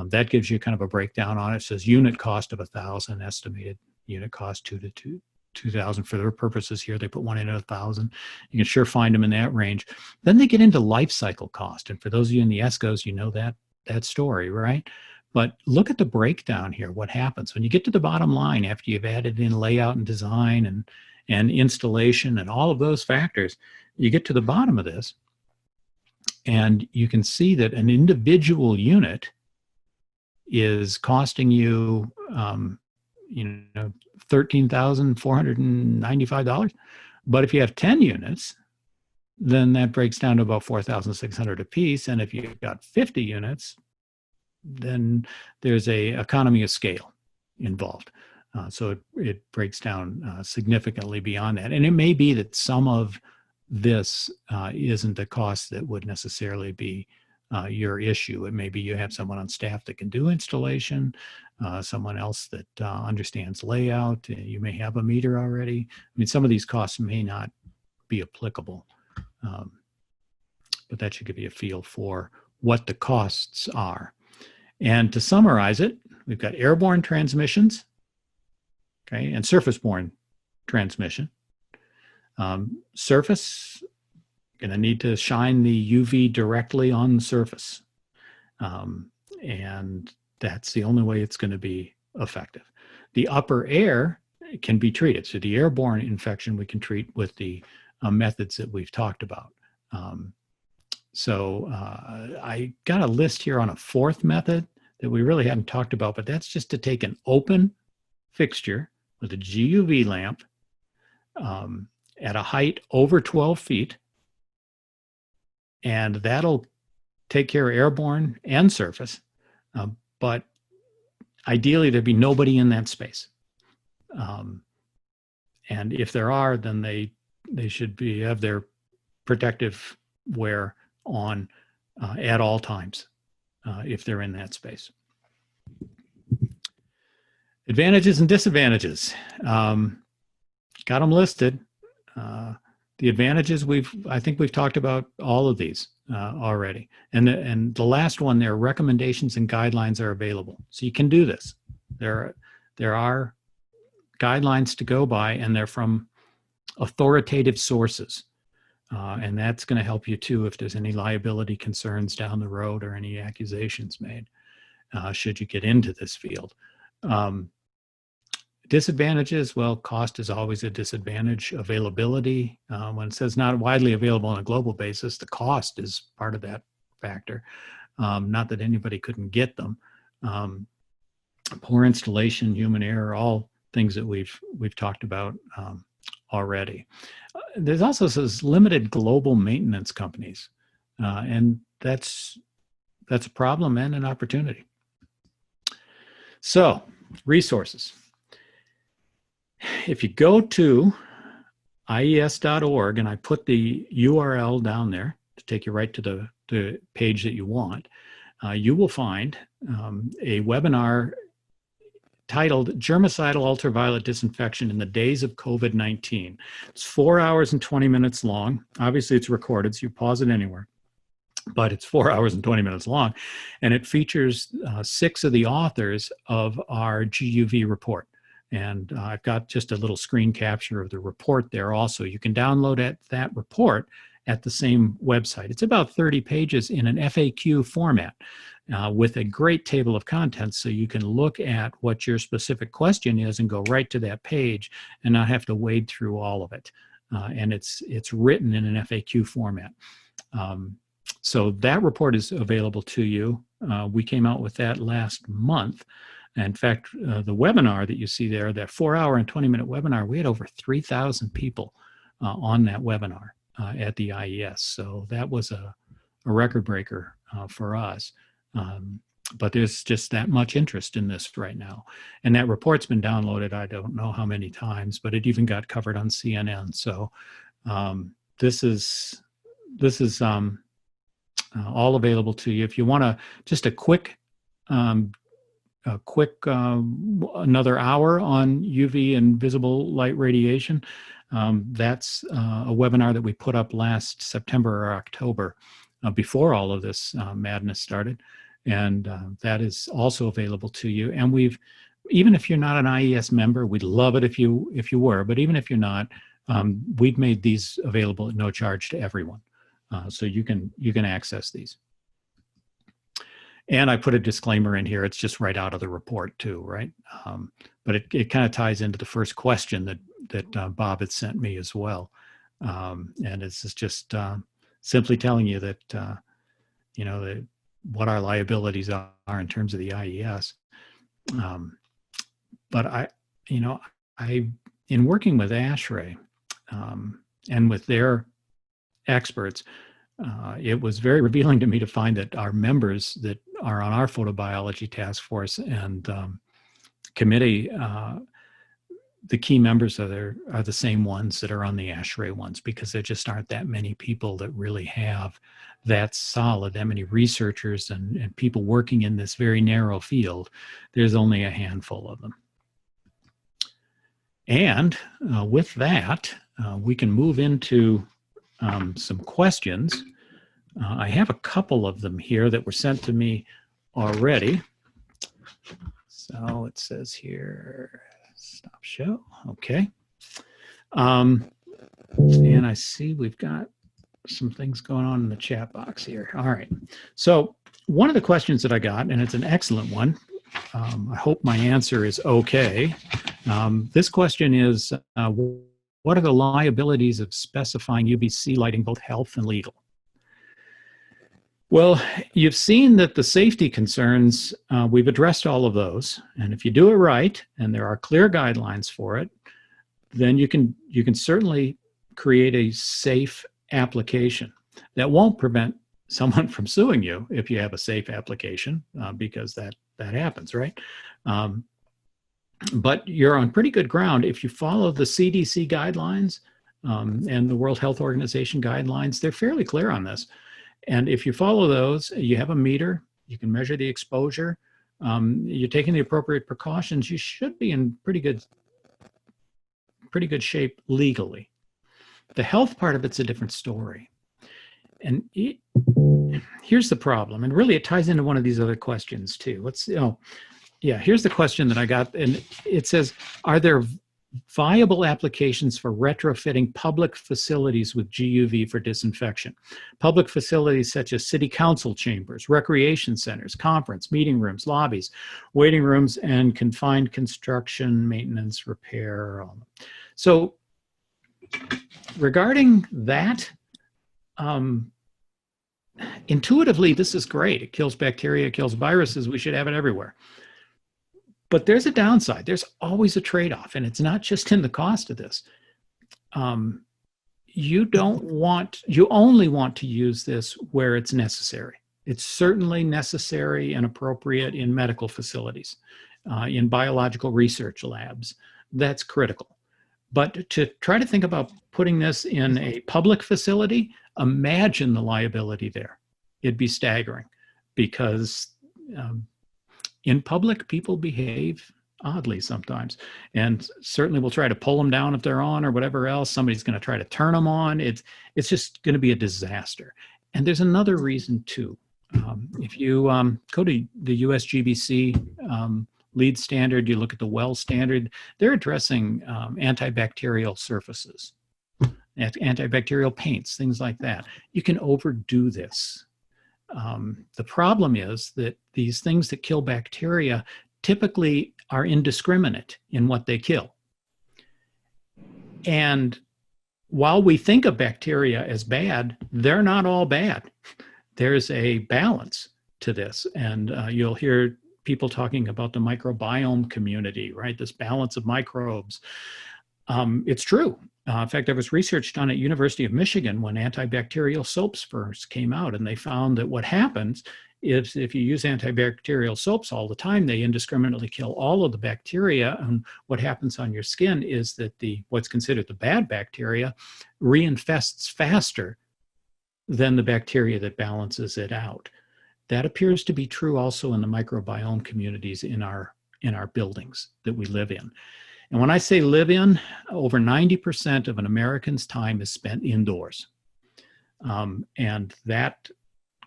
that gives you kind of a breakdown on it. It says unit cost of $1,000, estimated unit cost $2,000 to $2,000. For their purposes here, they put one in at $1,000. You can sure find them in that range. Then they get into life cycle cost, and for those of you in the ESCOs, you know that story, right? But look at the breakdown here. What happens when you get to the bottom line after you've added in layout and design and installation and all of those factors? You get to the bottom of this, and you can see that an individual unit is costing you, $13,495. But if you have 10 units, then that breaks down to about $4,600 a piece. And if you've got 50 units, then there's a economy of scale involved. So it breaks down significantly beyond that. And it may be that some of this isn't a cost that would necessarily be your issue. It may be you have someone on staff that can do installation, someone else that understands layout. You may have a meter already. I mean, some of these costs may not be applicable, but that should give you a feel for what the costs are. And to summarize it, we've got airborne transmissions, okay, and surface-borne transmission. Surface, going to need to shine the UV directly on the surface. And that's the only way it's going to be effective. The upper air can be treated. So the airborne infection we can treat with the methods that we've talked about. I got a list here on a fourth method that we really hadn't talked about, but that's just to take an open fixture with a GUV lamp at a height over 12 feet, and that'll take care of airborne and surface, but ideally there'd be nobody in that space. And if there are, then they should have their protective wear on at all times if they're in that space. Advantages and disadvantages. Got them listed. The advantages, I think we've talked about all of these already. And the last one there, recommendations and guidelines are available. So you can do this. There are guidelines to go by, and they're from authoritative sources. And that's going to help you too if there's any liability concerns down the road or any accusations made, should you get into this field. Disadvantages, well, cost is always a disadvantage. Availability, when it says not widely available on a global basis, the cost is part of that factor. Not that anybody couldn't get them. Poor installation, human error, all things that we've talked about already. There's also those limited global maintenance companies, and that's a problem and an opportunity. So, resources. If you go to ies.org, and I put the URL down there to take you right to the page that you want, you will find a webinar titled Germicidal Ultraviolet Disinfection in the Days of COVID-19. It's 4 hours and 20 minutes long. Obviously, it's recorded, so you pause it anywhere. But it's 4 hours and 20 minutes long. And it features 6 of the authors of our GUV report. And I've got just a little screen capture of the report there also. You can download that report at the same website. It's about 30 pages in an FAQ format with a great table of contents, so you can look at what your specific question is and go right to that page and not have to wade through all of it. And it's written in an FAQ format. So that report is available to you. We came out with that last month. In fact, the webinar that you see there, that 4 hour and 20-minute webinar, we had over 3,000 people on that webinar at the IES. So that was a record breaker for us. But there's just that much interest in this right now. And that report's been downloaded, I don't know how many times, but it even got covered on CNN. So this is all available to you. If you want just a quick another hour on UV and visible light radiation, that's a webinar that we put up last September or October before all of this madness started. And that is also available to you. And even if you're not an IES member, we'd love it if you were, but even if you're not, we've made these available at no charge to everyone. So you can access these. And I put a disclaimer in here. It's just right out of the report too, right? But it kind of ties into the first question that Bob had sent me as well. And it's just simply telling you that, what our liabilities are in terms of the IES. But I in working with ASHRAE and with their experts, it was very revealing to me to find that our members that are on our photobiology task force and committee, the key members are the same ones that are on the ASHRAE ones, because there just aren't that many people that really have that many researchers and people working in this very narrow field. There's only a handful of them. And with that, we can move into some questions. I have a couple of them here that were sent to me already. So it says here, stop show. Okay. And I see we've got some things going on in the chat box here. All right. So one of the questions that I got, and it's an excellent one, I hope my answer is okay. This question is, what are the liabilities of specifying UVC lighting, both health and legal? Well, you've seen that the safety concerns, we've addressed all of those. And if you do it right, and there are clear guidelines for it, then you can certainly create a safe application that won't prevent someone from suing you if you have a safe application, because that happens, right? But you're on pretty good ground if you follow the CDC guidelines and the World Health Organization guidelines. They're fairly clear on this. And if you follow those, you have a meter, you can measure the exposure, you're taking the appropriate precautions, you should be in pretty good shape legally. The health part of it's a different story. And here's the problem, and really it ties into one of these other questions too. Here's the question that I got, and it says, are there viable applications for retrofitting public facilities with GUV for disinfection? Public facilities such as city council chambers, recreation centers, conference, meeting rooms, lobbies, waiting rooms, and confined construction, maintenance, repair. So regarding that, intuitively, this is great. It kills bacteria, it kills viruses. We should have it everywhere. But there's a downside. There's always a trade-off, and it's not just in the cost of this. you only want to use this where it's necessary. It's certainly necessary and appropriate in medical facilities, in biological research labs. That's critical. But to try to think about putting this in a public facility, imagine the liability there. It'd be staggering, because in public, people behave oddly sometimes, and certainly we'll try to pull them down if they're on or whatever else. Somebody's going to try to turn them on. It's just going to be a disaster. And there's another reason too. If you go to the USGBC lead standard, you look at the WELL standard, they're addressing antibacterial surfaces, antibacterial paints, things like that. You can overdo this. The problem is that these things that kill bacteria typically are indiscriminate in what they kill. And while we think of bacteria as bad, they're not all bad. There's a balance to this. And you'll hear people talking about the microbiome community, right? This balance of microbes. It's true. In fact, there was research done at University of Michigan when antibacterial soaps first came out, and they found that what happens is if you use antibacterial soaps all the time, they indiscriminately kill all of the bacteria. And what happens on your skin is that what's considered the bad bacteria reinfests faster than the bacteria that balances it out. That appears to be true also in the microbiome communities in our buildings that we live in. And when I say live in, over 90% of an American's time is spent indoors. And that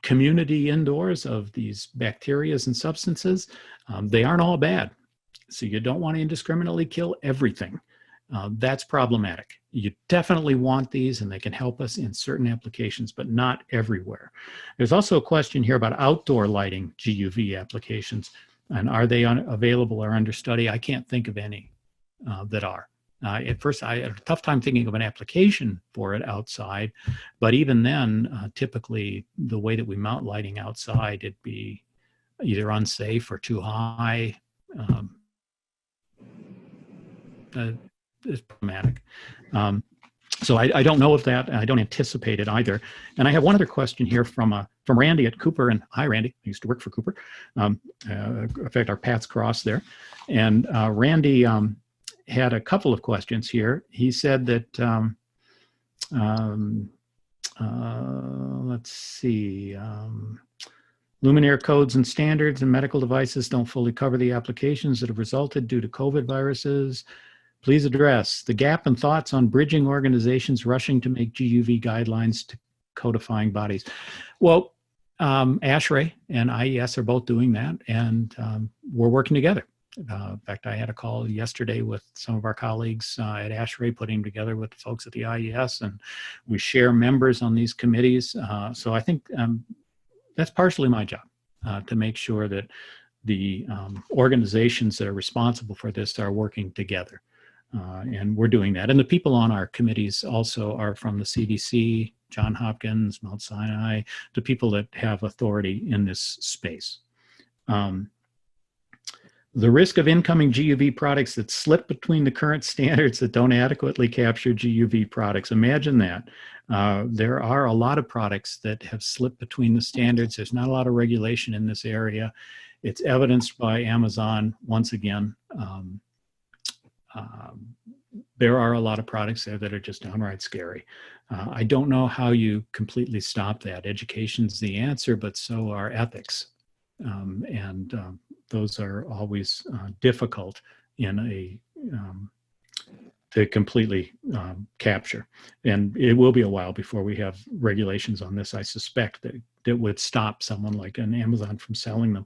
community indoors of these bacteria and substances, they aren't all bad. So you don't want to indiscriminately kill everything. That's problematic. You definitely want these, and they can help us in certain applications, but not everywhere. There's also a question here about outdoor lighting GUV applications, and are they available or under study? I can't think of any that are. At first, I had a tough time thinking of an application for it outside, but even then, typically the way that we mount lighting outside, it'd be either unsafe or too high. It's problematic. So I don't know of that, and I don't anticipate it either. And I have one other question here from Randy at Cooper. And hi, Randy. I used to work for Cooper. In fact, our paths crossed there. And Randy had a couple of questions here. He said that, let's see, luminaire codes and standards and medical devices don't fully cover the applications that have resulted due to COVID viruses. Please address the gap in thoughts on bridging organizations rushing to make GUV guidelines to codifying bodies. Well, ASHRAE and IES are both doing that, and we're working together. In fact, I had a call yesterday with some of our colleagues at ASHRAE, putting together with the folks at the IES, and we share members on these committees. So I think that's partially my job, to make sure that the organizations that are responsible for this are working together. And we're doing that. And the people on our committees also are from the CDC, Johns Hopkins, Mount Sinai, the people that have authority in this space. The risk of incoming GUV products that slip between the current standards that don't adequately capture GUV products. Imagine that. There are a lot of products that have slipped between the standards. There's not a lot of regulation in this area. It's evidenced by Amazon once again. There are a lot of products there that are just downright scary. I don't know how you completely stop that. Education's the answer, but so are ethics. Those are always difficult in to completely capture. And it will be a while before we have regulations on this, I suspect, that would stop someone like an Amazon from selling them.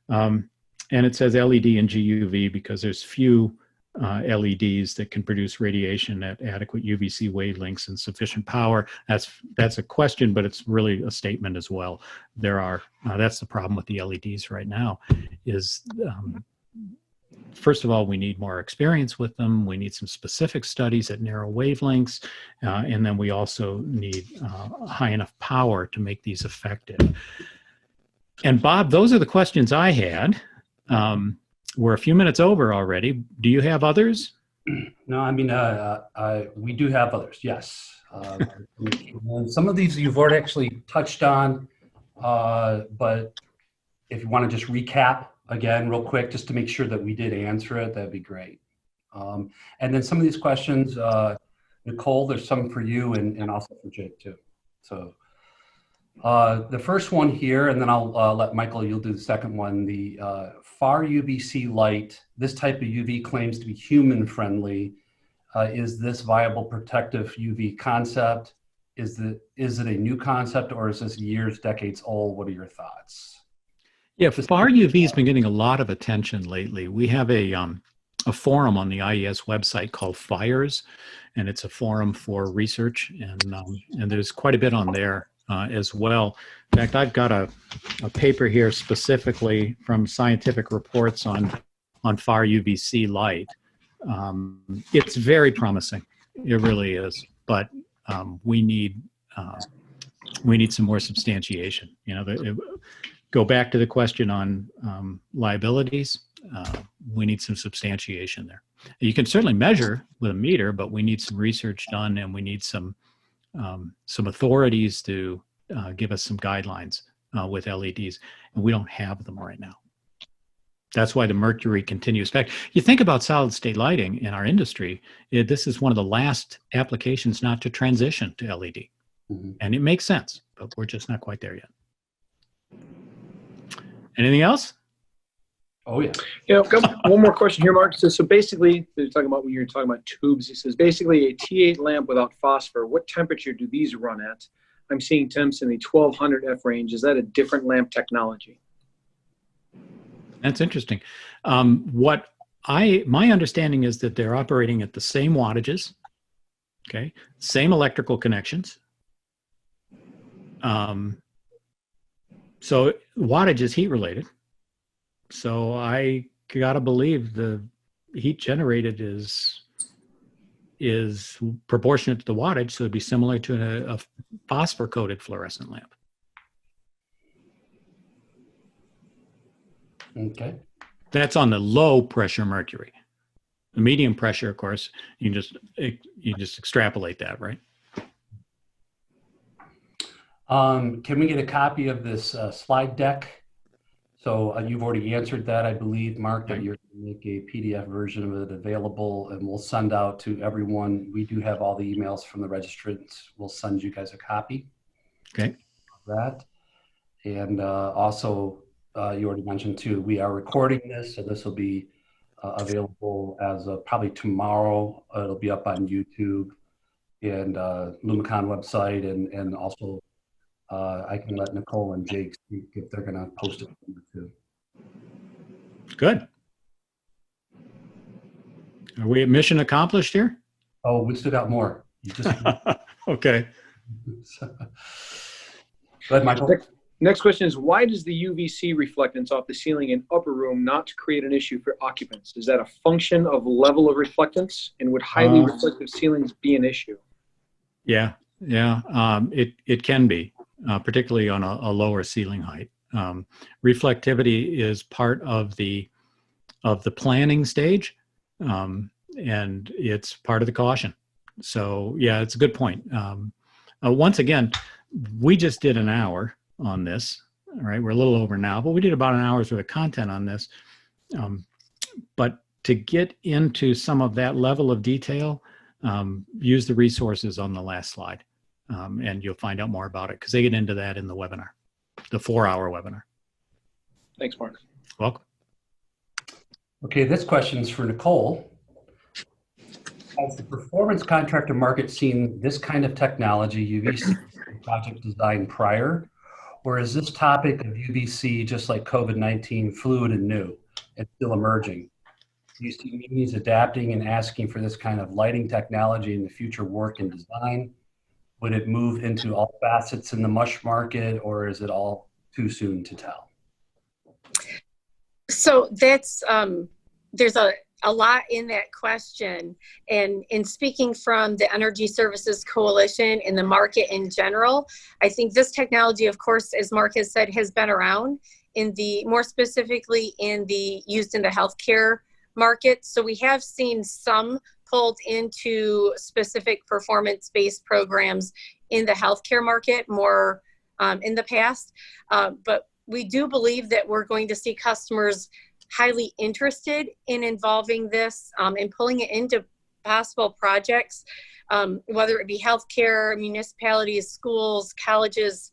And it says LED and GUV because there's few LEDs that can produce radiation at adequate UVC wavelengths and sufficient power. That's a question, but it's really a statement as well. There are, that's the problem with the LEDs right now is, first of all, we need more experience with them. We need some specific studies at narrow wavelengths. And then we also need high enough power to make these effective. And Bob, those are the questions I had. We're a few minutes over already. Do you have others No, I mean, we do have others, yes. And some of these you've already actually touched on, but if you want to just recap again real quick, just to make sure that we did answer it, that'd be great. And then some of these questions, Nicole, there's some for you and also for Jake too. So the first one here, and then I'll let Michael, you'll do the second one. The far UVC light, this type of UV claims to be human friendly. Is this viable protective UV concept? Is it a new concept, or is this years, decades old? What are your thoughts? Yeah, far UV has been getting a lot of attention lately. We have a forum on the IES website called FIRES, and it's a forum for research, and there's quite a bit on there as well. In fact, I've got a paper here specifically from Scientific Reports on far UVC light. It's very promising. It really is, but we need some more substantiation. You know, go back to the question on liabilities. We need some substantiation there. You can certainly measure with a meter, but we need some research done, and we need some authorities to give us some guidelines with LEDs, and we don't have them right now. That's why the Mercury continues. In fact, you think about solid state lighting in our industry, this is one of the last applications not to transition to LED. Mm-hmm. And it makes sense, but we're just not quite there yet. Anything else? Oh, yeah. Yeah, one more question here, Mark. So basically, they're talking about when you're talking about tubes, it says basically a T8 lamp without phosphor, what temperature do these run at? I'm seeing temps in the 1200 F range. Is that a different lamp technology? That's interesting. My understanding is that they're operating at the same wattages, okay, same electrical connections. So wattage is heat related. So I gotta believe the heat generated is proportionate to the wattage, so it'd be similar to a phosphor-coated fluorescent lamp. Okay. That's on the low pressure mercury. The medium pressure, of course, you just extrapolate that, right? Can we get a copy of this slide deck? So you've already answered that, I believe, Mark, that you're going to make a PDF version of it available, and we'll send out to everyone. We do have all the emails from the registrants. We'll send you guys a copy. Okay. Of that. And also, you already mentioned too, we are recording this, so this will be available as of probably tomorrow. It'll be up on YouTube and Lumecon website, and also I can let Nicole and Jake speak if they're going to post it too. Good. Are we at mission accomplished here? Oh, we still got more. You just okay. Go ahead, Michael. Next question is, why does the UVC reflectance off the ceiling in upper room not create an issue for occupants? Is that a function of level of reflectance, and would highly reflective ceilings be an issue? Yeah, it can be, particularly on a lower ceiling height. Reflectivity is part of the planning stage, and it's part of the caution. So yeah, it's a good point. Once again, we just did an hour on this. All right, we're a little over now, but we did about an hour's worth of content on this. But to get into some of that level of detail, use the resources on the last slide, and you'll find out more about it because they get into that in the webinar, the 4-hour webinar. Thanks, Mark. Welcome. Okay, this question's for Nicole. Has the performance contractor market seen this kind of technology, UVC, project design prior? Or is this topic of UVC, just like COVID-19, fluid and new and still emerging? Do you see meetings adapting and asking for this kind of lighting technology in the future work and design? Would it move into all facets in the MUSH market, or is it all too soon to tell? So that's, there's a lot in that question. And in speaking from the Energy Services Coalition and the market in general, I think this technology, of course, as Mark has said, has been around in the, more specifically in the, used in the healthcare market. So we have seen some pulled into specific performance-based programs in the healthcare market more in the past. But we do believe that we're going to see customers highly interested in involving this and pulling it into possible projects, whether it be healthcare, municipalities, schools, colleges,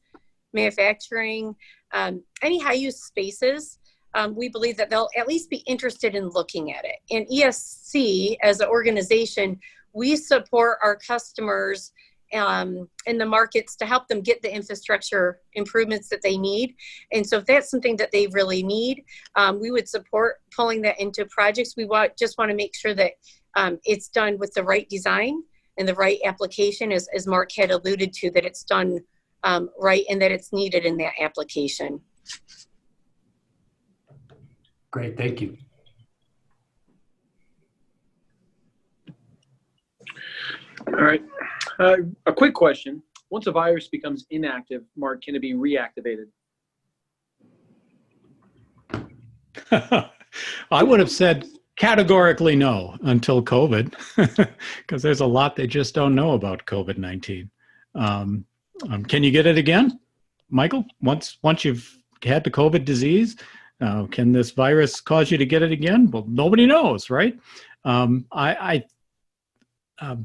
manufacturing, any high-use spaces. We believe that they'll at least be interested in looking at it. And ESC, as an organization, we support our customers in the markets to help them get the infrastructure improvements that they need. And so if that's something that they really need, we would support pulling that into projects. We just want to make sure that it's done with the right design and the right application, as Mark had alluded to, that it's done right and that it's needed in that application. Great, thank you. All right. A quick question. Once a virus becomes inactive, Mark, can it be reactivated? I would have said categorically no until COVID, because there's a lot they just don't know about COVID-19. Can you get it again, Michael? Once you've had the COVID disease, can this virus cause you to get it again? Well, nobody knows, right?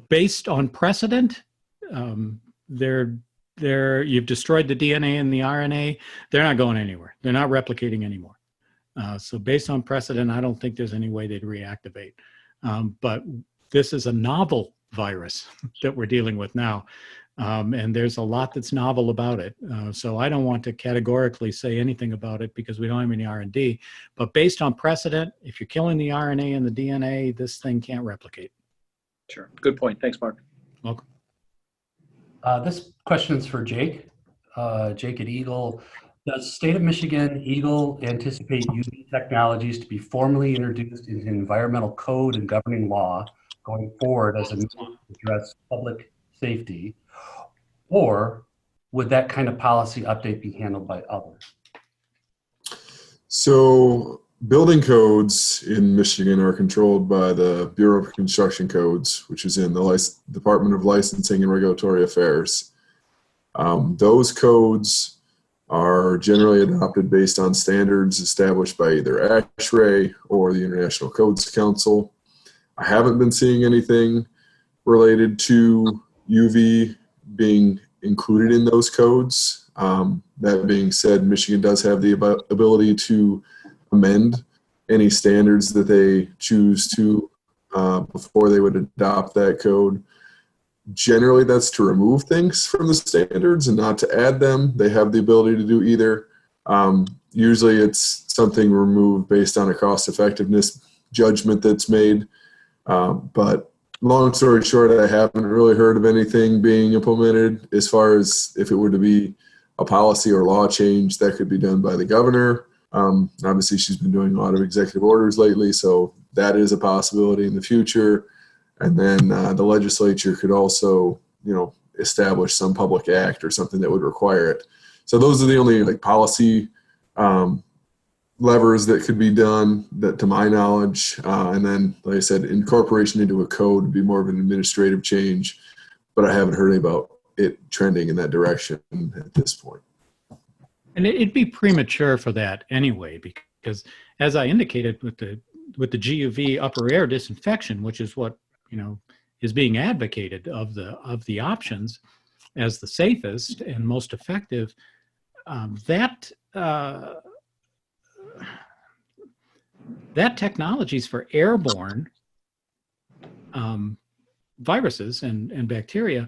Based on precedent, you've destroyed the DNA and the RNA. They're not going anywhere. They're not replicating anymore. So based on precedent, I don't think there's any way they'd reactivate. But this is a novel virus that we're dealing with now. And there's a lot that's novel about it. So I don't want to categorically say anything about it because we don't have any R&D. But based on precedent, if you're killing the RNA and the DNA, this thing can't replicate. Sure. Good point. Thanks, Mark. Welcome. This question is for Jake. Jake at Eagle. Does state of Michigan, Eagle, anticipate UV technologies to be formally introduced into environmental code and governing law going forward as a means to address public safety? Or would that kind of policy update be handled by others? So building codes in Michigan are controlled by the Bureau of Construction Codes, which is in the Department of Licensing and Regulatory Affairs. Those codes are generally adopted based on standards established by either ASHRAE or the International Codes Council. I haven't been seeing anything related to UV being included in those codes. That being said, Michigan does have the ability to amend any standards that they choose to before they would adopt that code. Generally, that's to remove things from the standards and not to add them. They have the ability to do either. Usually it's something removed based on a cost-effectiveness judgment that's made. But long story short, I haven't really heard of anything being implemented. As far as if it were to be a policy or law change, that could be done by the governor. Obviously, she's been doing a lot of executive orders lately, so that is a possibility in the future. And then the legislature could also, establish some public act or something that would require it. So those are the only policy levers that could be done, that to my knowledge. And then, like I said, incorporation into a code would be more of an administrative change, but I haven't heard about it trending in that direction at this point. And it'd be premature for that anyway, because as I indicated with the GUV upper air disinfection, which is what is being advocated of the options as the safest and most effective, that technologies for airborne viruses and bacteria,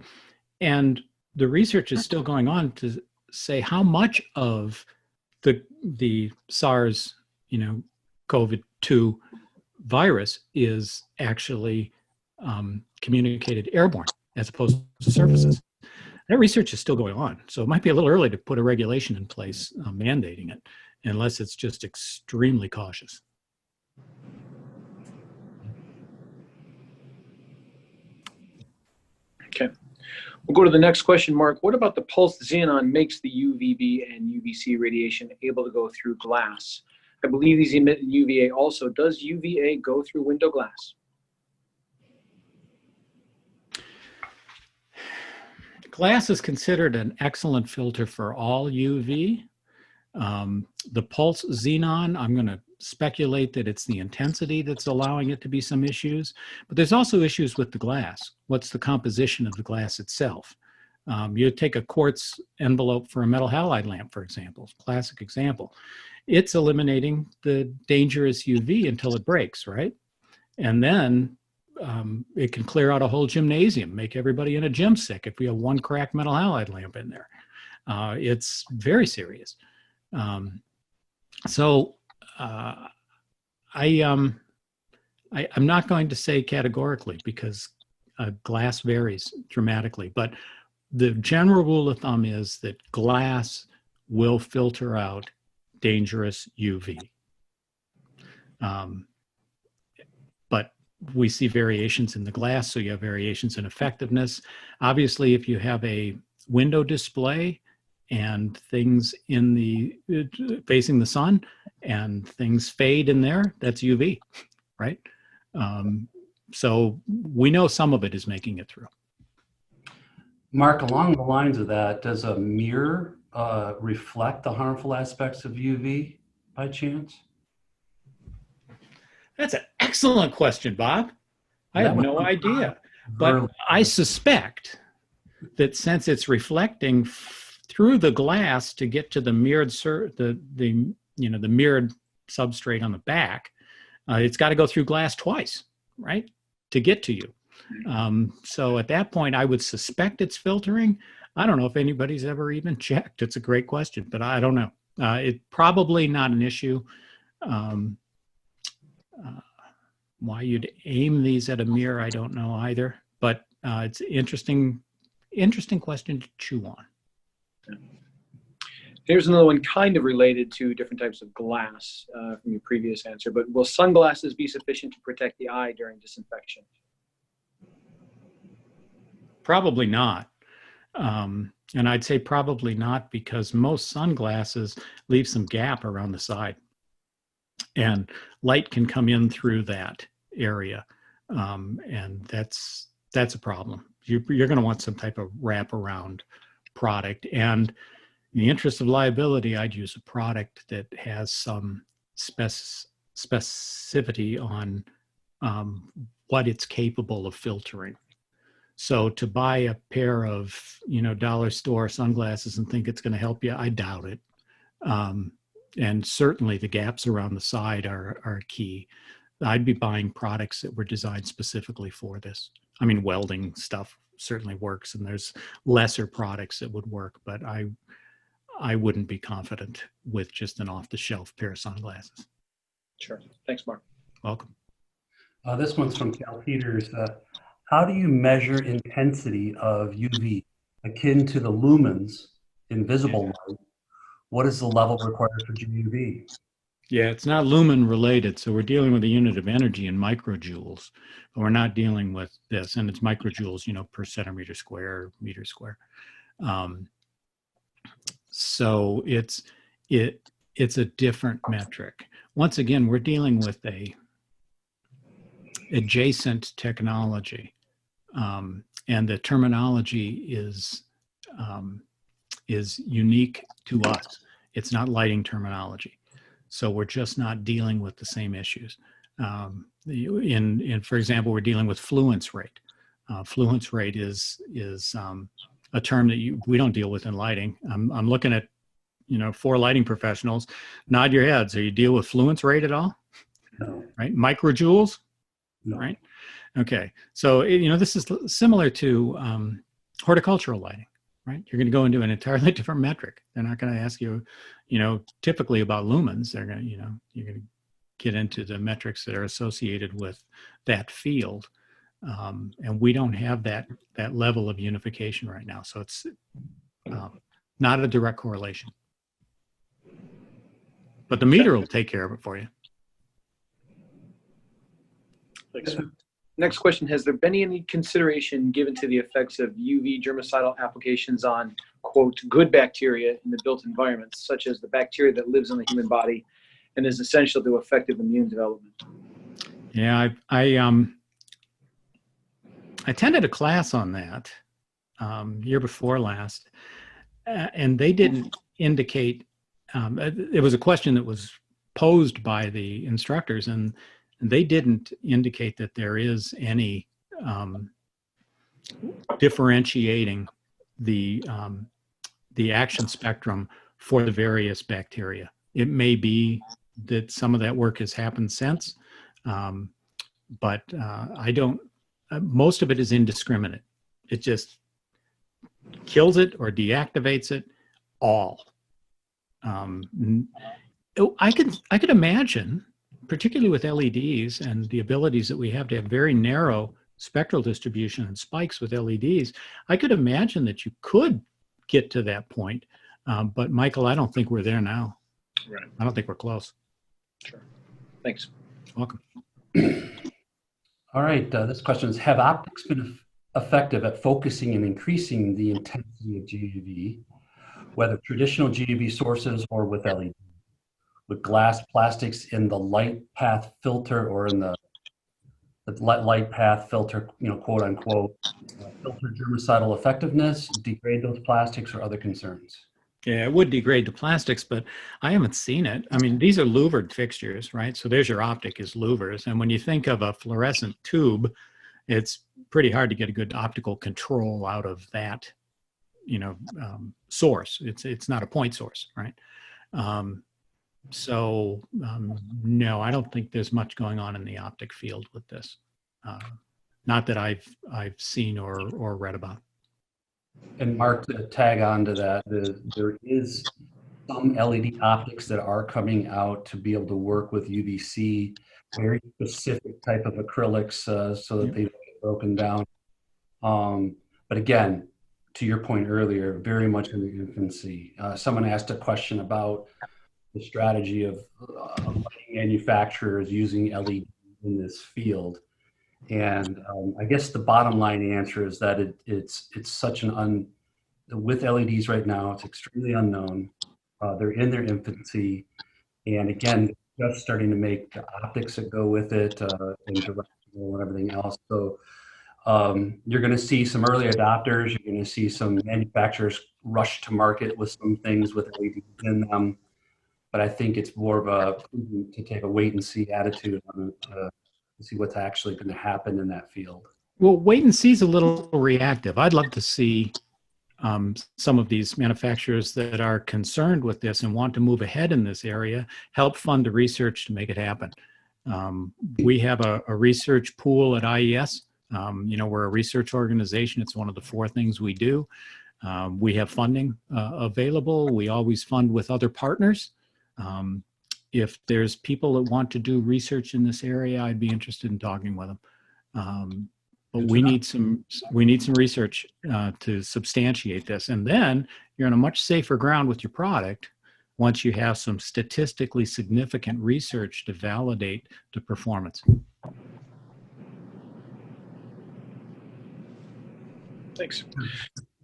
and the research is still going on to say how much of the SARS, COVID-2 virus is actually communicated airborne as opposed to surfaces. That research is still going on, so it might be a little early to put a regulation in place mandating it, unless it's just extremely cautious. Okay. We'll go to the next question, Mark. What about the pulsed xenon makes the UVB and UVC radiation able to go through glass? I believe these emit UVA also. Does UVA go through window glass? Glass is considered an excellent filter for all UV. The pulse xenon, I'm going to speculate that it's the intensity that's allowing it to be some issues, but there's also issues with the glass. What's the composition of the glass itself? You take a quartz envelope for a metal halide lamp, for example, classic example. It's eliminating the dangerous UV until it breaks, right? And then it can clear out a whole gymnasium, make everybody in a gym sick if we have one cracked metal halide lamp in there. It's very serious. I'm not going to say categorically because glass varies dramatically, but the general rule of thumb is that glass will filter out dangerous UV. But we see variations in the glass, so you have variations in effectiveness. Obviously, if you have a window display and things in the facing the sun and things fade in there, that's UV, right? So we know some of it is making it through. Mark, along the lines of that, does a mirror reflect the harmful aspects of UV by chance? That's an excellent question, Bob. I have no idea, but I suspect that since it's reflecting through the glass to get to the mirrored the mirrored substrate on the back, it's got to go through glass twice, right, to get to you. So at that point, I would suspect it's filtering. I don't know if anybody's ever even checked. It's a great question, but I don't know. It's probably not an issue. Why you'd aim these at a mirror, I don't know either. But it's interesting question to chew on. Here's another one kind of related to different types of glass from your previous answer, but will sunglasses be sufficient to protect the eye during disinfection? Probably not. And I'd say probably not because most sunglasses leave some gap around the side. And light can come in through that area. And that's a problem. You're going to want some type of wraparound product. And in the interest of liability, I'd use a product that has some specificity on what it's capable of filtering. So to buy a pair of, dollar store sunglasses and think it's going to help you, I doubt it. And certainly the gaps around the side are key. I'd be buying products that were designed specifically for this. I mean, welding stuff certainly works, and there's lesser products that would work, but I wouldn't be confident with just an off-the-shelf pair of sunglasses. Sure. Thanks, Mark. Welcome. This one's from Cal Peters. How do you measure intensity of UV akin to the lumens in visible light? What is the level required for GUV? Yeah, it's not lumen related. So we're dealing with a unit of energy in microjoules, but we're not dealing with this. And it's microjoules, per centimeter square, meter square. So it's a different metric. Once again, we're dealing with a adjacent technology. And the terminology is unique to us. It's not lighting terminology. So we're just not dealing with the same issues. For example, we're dealing with fluence rate. Fluence rate is a term that we don't deal with in lighting. I'm looking at, 4 lighting professionals. Nod your heads. So you deal with fluence rate at all? No. Right? Microjoules? No. Right? Okay. So, this is similar to horticultural lighting, right? You're going to go into an entirely different metric. They're not going to ask you, typically about lumens. They're going to, you're going to get into the metrics that are associated with that field. And we don't have that level of unification right now. So it's not a direct correlation. But the meter will take care of it for you. Thanks. Next question, has there been any consideration given to the effects of UV germicidal applications on, quote, good bacteria in the built environments, such as the bacteria that lives in the human body and is essential to effective immune development? Yeah, I attended a class on that year before last, and they didn't indicate. It was a question that was posed by the instructors, and they didn't indicate that there is any differentiating the action spectrum for the various bacteria. It may be that some of that work has happened since, but I don't. Most of it is indiscriminate. It just kills it or deactivates it all. I could imagine, particularly with LEDs and the abilities that we have to have very narrow spectral distribution and spikes with LEDs, I could imagine that you could get to that point. But Michael, I don't think we're there now. Right. I don't think we're close. Sure. Thanks. Welcome. All right, this question is, have optics been effective at focusing and increasing the intensity of GUV, whether traditional GUV sources or with LED? With glass, plastics in the light path filter or in the light path filter, quote unquote, filter germicidal effectiveness, degrade those plastics, or other concerns? Yeah, it would degrade the plastics, but I haven't seen it. I mean, these are louvered fixtures, right? So there's your optic is louvers. And when you think of a fluorescent tube, it's pretty hard to get a good optical control out of that, source. It's not a point source, right? No, I don't think there's much going on in the optic field with this. Not that I've seen or read about. And Mark, to tag on to that, there is some LED optics that are coming out to be able to work with UVC, very specific type of acrylics, so that they don't get broken down. But again, to your point earlier, very much in the infancy. Someone asked a question about the strategy of lighting manufacturers using LED in this field. And I guess the bottom line answer is that it's such with LEDs right now, it's extremely unknown. They're in their infancy. And again, just starting to make the optics that go with it and directional and everything else. So you're going to see some early adopters. You're going to see some manufacturers rush to market with some things with LEDs in them. But I think it's more of to take a wait and see attitude on it, to see what's actually going to happen in that field. Well, wait and see is a little reactive. I'd love to see some of these manufacturers that are concerned with this and want to move ahead in this area help fund the research to make it happen. We have a research pool at IES. We're a research organization. It's one of the 4 things we do. We have funding available. We always fund with other partners. If there's people that want to do research in this area, I'd be interested in talking with them. But we need some research to substantiate this. And then you're on a much safer ground with your product once you have some statistically significant research to validate the performance. Thanks.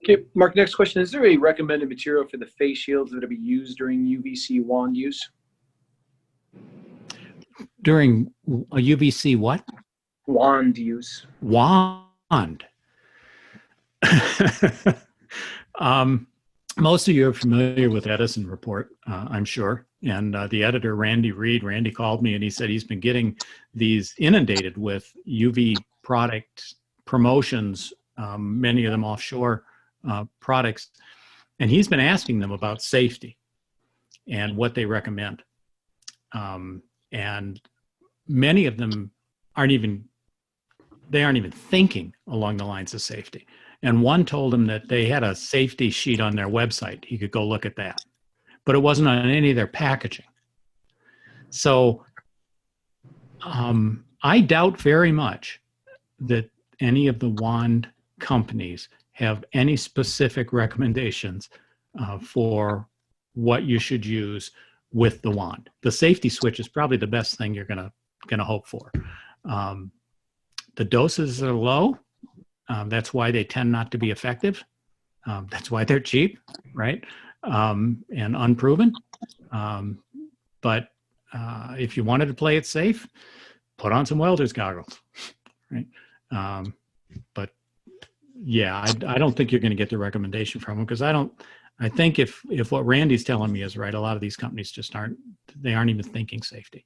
Okay, Mark, next question. Is there a recommended material for the face shields that are be used during UVC wand use? During a UVC what? Wand use. Wand. Most of you are familiar with Edison report, I'm sure. And the editor, Randy called me and he said he's been getting these inundated with UV product promotions, many of them offshore products. And he's been asking them about safety and what they recommend. And many of them aren't even thinking along the lines of safety. And one told him that they had a safety sheet on their website. He could go look at that, but it wasn't on any of their packaging. So I doubt very much that any of the wand companies have any specific recommendations for what you should use with the wand. The safety switch is probably the best thing you're gonna hope for. The doses are low. That's why they tend not to be effective. That's why they're cheap, right? And unproven. But if you wanted to play it safe, put on some welder's goggles, right? But yeah, I don't think you're going to get the recommendation from them, because I think if what Randy's telling me is right, a lot of these companies just aren't even thinking safety.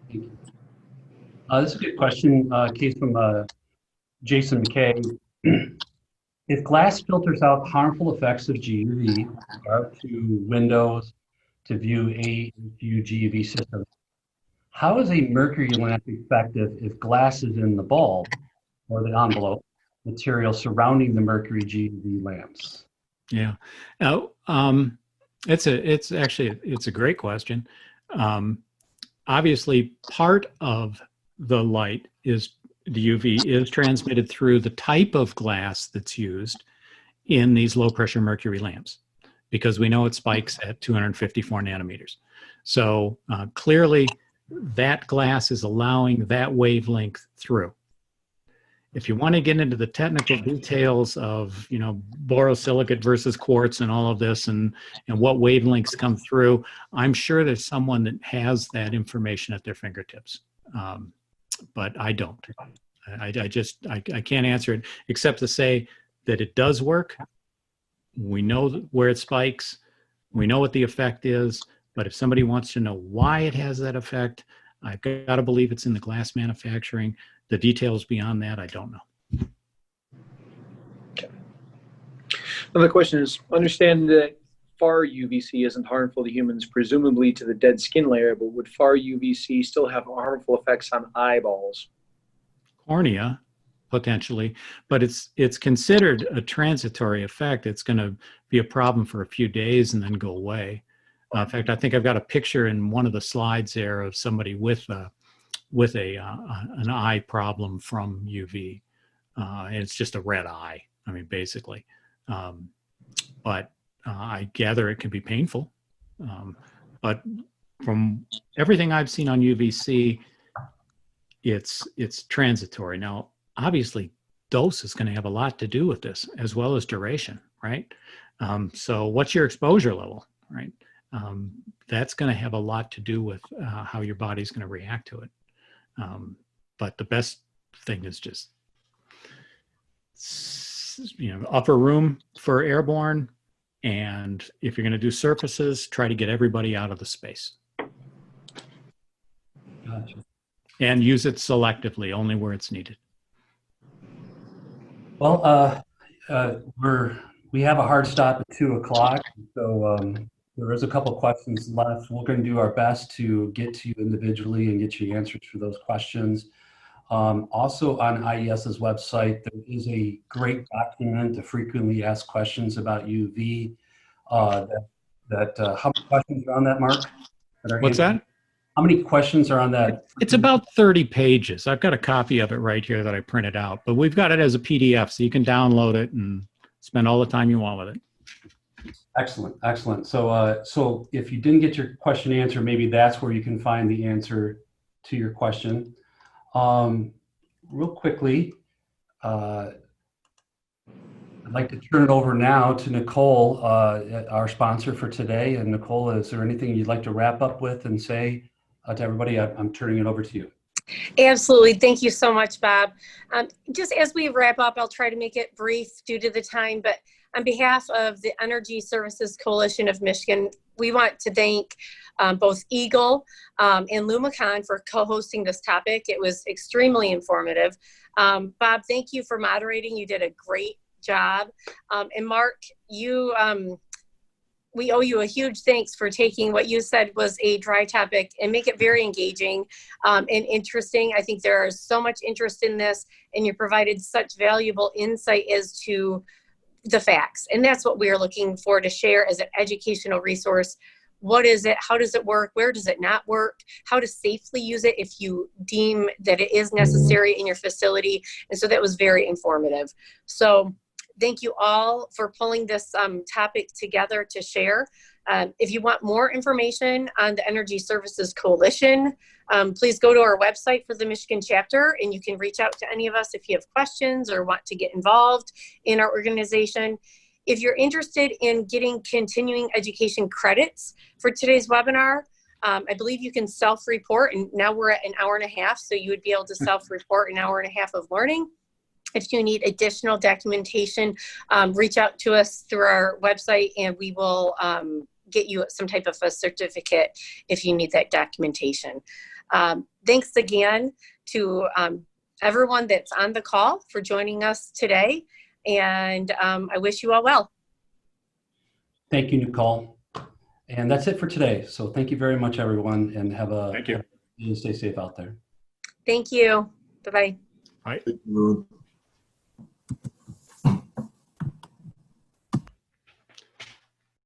This is a good question, case from Jason McKay. If glass filters out harmful effects of GUV, to windows, to view A and view GUV systems, how is a mercury lamp effective if glass is in the bulb or the envelope material surrounding the mercury GUV lamps? Yeah, it's a great question. Obviously, part of the light is the UV is transmitted through the type of glass that's used in these low pressure mercury lamps, because we know it spikes at 254 nanometers. So clearly that glass is allowing that wavelength through. If you want to get into the technical details of, borosilicate versus quartz and all of this and what wavelengths come through, I'm sure there's someone that has that information at their fingertips. But I don't. I can't answer it except to say that it does work. We know where it spikes. We know what the effect is. But if somebody wants to know why it has that effect, I've got to believe it's in the glass manufacturing. The details beyond that, I don't know. Okay. Another question is, understand that far UVC isn't harmful to humans, presumably to the dead skin layer, but would far UVC still have harmful effects on eyeballs? Cornea, potentially, but it's considered a transitory effect. It's going to be a problem for a few days and then go away. In fact, I think I've got a picture in one of the slides there of somebody with an eye problem from UV. And it's just a red eye, basically. But I gather it can be painful. But from everything I've seen on UVC, it's transitory. Now, obviously, dose is going to have a lot to do with this, as well as duration, right? So what's your exposure level, right? That's going to have a lot to do with how your body's going to react to it. But the best thing is just, upper room for airborne. And if you're going to do surfaces, try to get everybody out of the space. Gotcha. And use it selectively, only where it's needed. Well, we have a hard stop at 2 o'clock, so there is a couple questions left. We're going to do our best to get to you individually and get you answers for those questions. Also on IES's website, there is a great document of frequently asked questions about UV. How many questions are on that, Mark? What's that? How many questions are on that? It's about 30 pages. I've got a copy of it right here that I printed out, but we've got it as a PDF, so you can download it and spend all the time you want with it. Excellent, excellent. So if you didn't get your question answered, maybe that's where you can find the answer to your question. Real quickly, I'd like to turn it over now to Nicole, our sponsor for today. And Nicole, is there anything you'd like to wrap up with and say to everybody? I'm turning it over to you. Absolutely. Thank you so much, Bob. Just as we wrap up, I'll try to make it brief due to the time, but on behalf of the Energy Services Coalition of Michigan, we want to thank both Eagle and Lumecon for co-hosting this topic. It was extremely informative. Bob, thank you for moderating. You did a great job. And Mark, we owe you a huge thanks for taking what you said was a dry topic and make it very engaging and interesting. I think there is so much interest in this, and you provided such valuable insight as to the facts. And that's what we are looking for to share as an educational resource. What is it? How does it work? Where does it not work? How to safely use it if you deem that it is necessary in your facility. And so that was very informative. So thank you all for pulling this topic together to share. If you want more information on the Energy Services Coalition, please go to our website for the Michigan chapter, and you can reach out to any of us if you have questions or want to get involved in our organization. If you're interested in getting continuing education credits for today's webinar, I believe you can self-report, and now we're at an hour and a half, so you would be able to self-report an hour and a half of learning. If you need additional documentation, reach out to us through our website, and we will get you some type of a certificate if you need that documentation. Thanks again to everyone that's on the call for joining us today, and I wish you all well. Thank you, Nicole. And that's it for today. So thank you very much, everyone, and have a Thank you. stay safe out there. Thank you. Bye-bye. Thank you.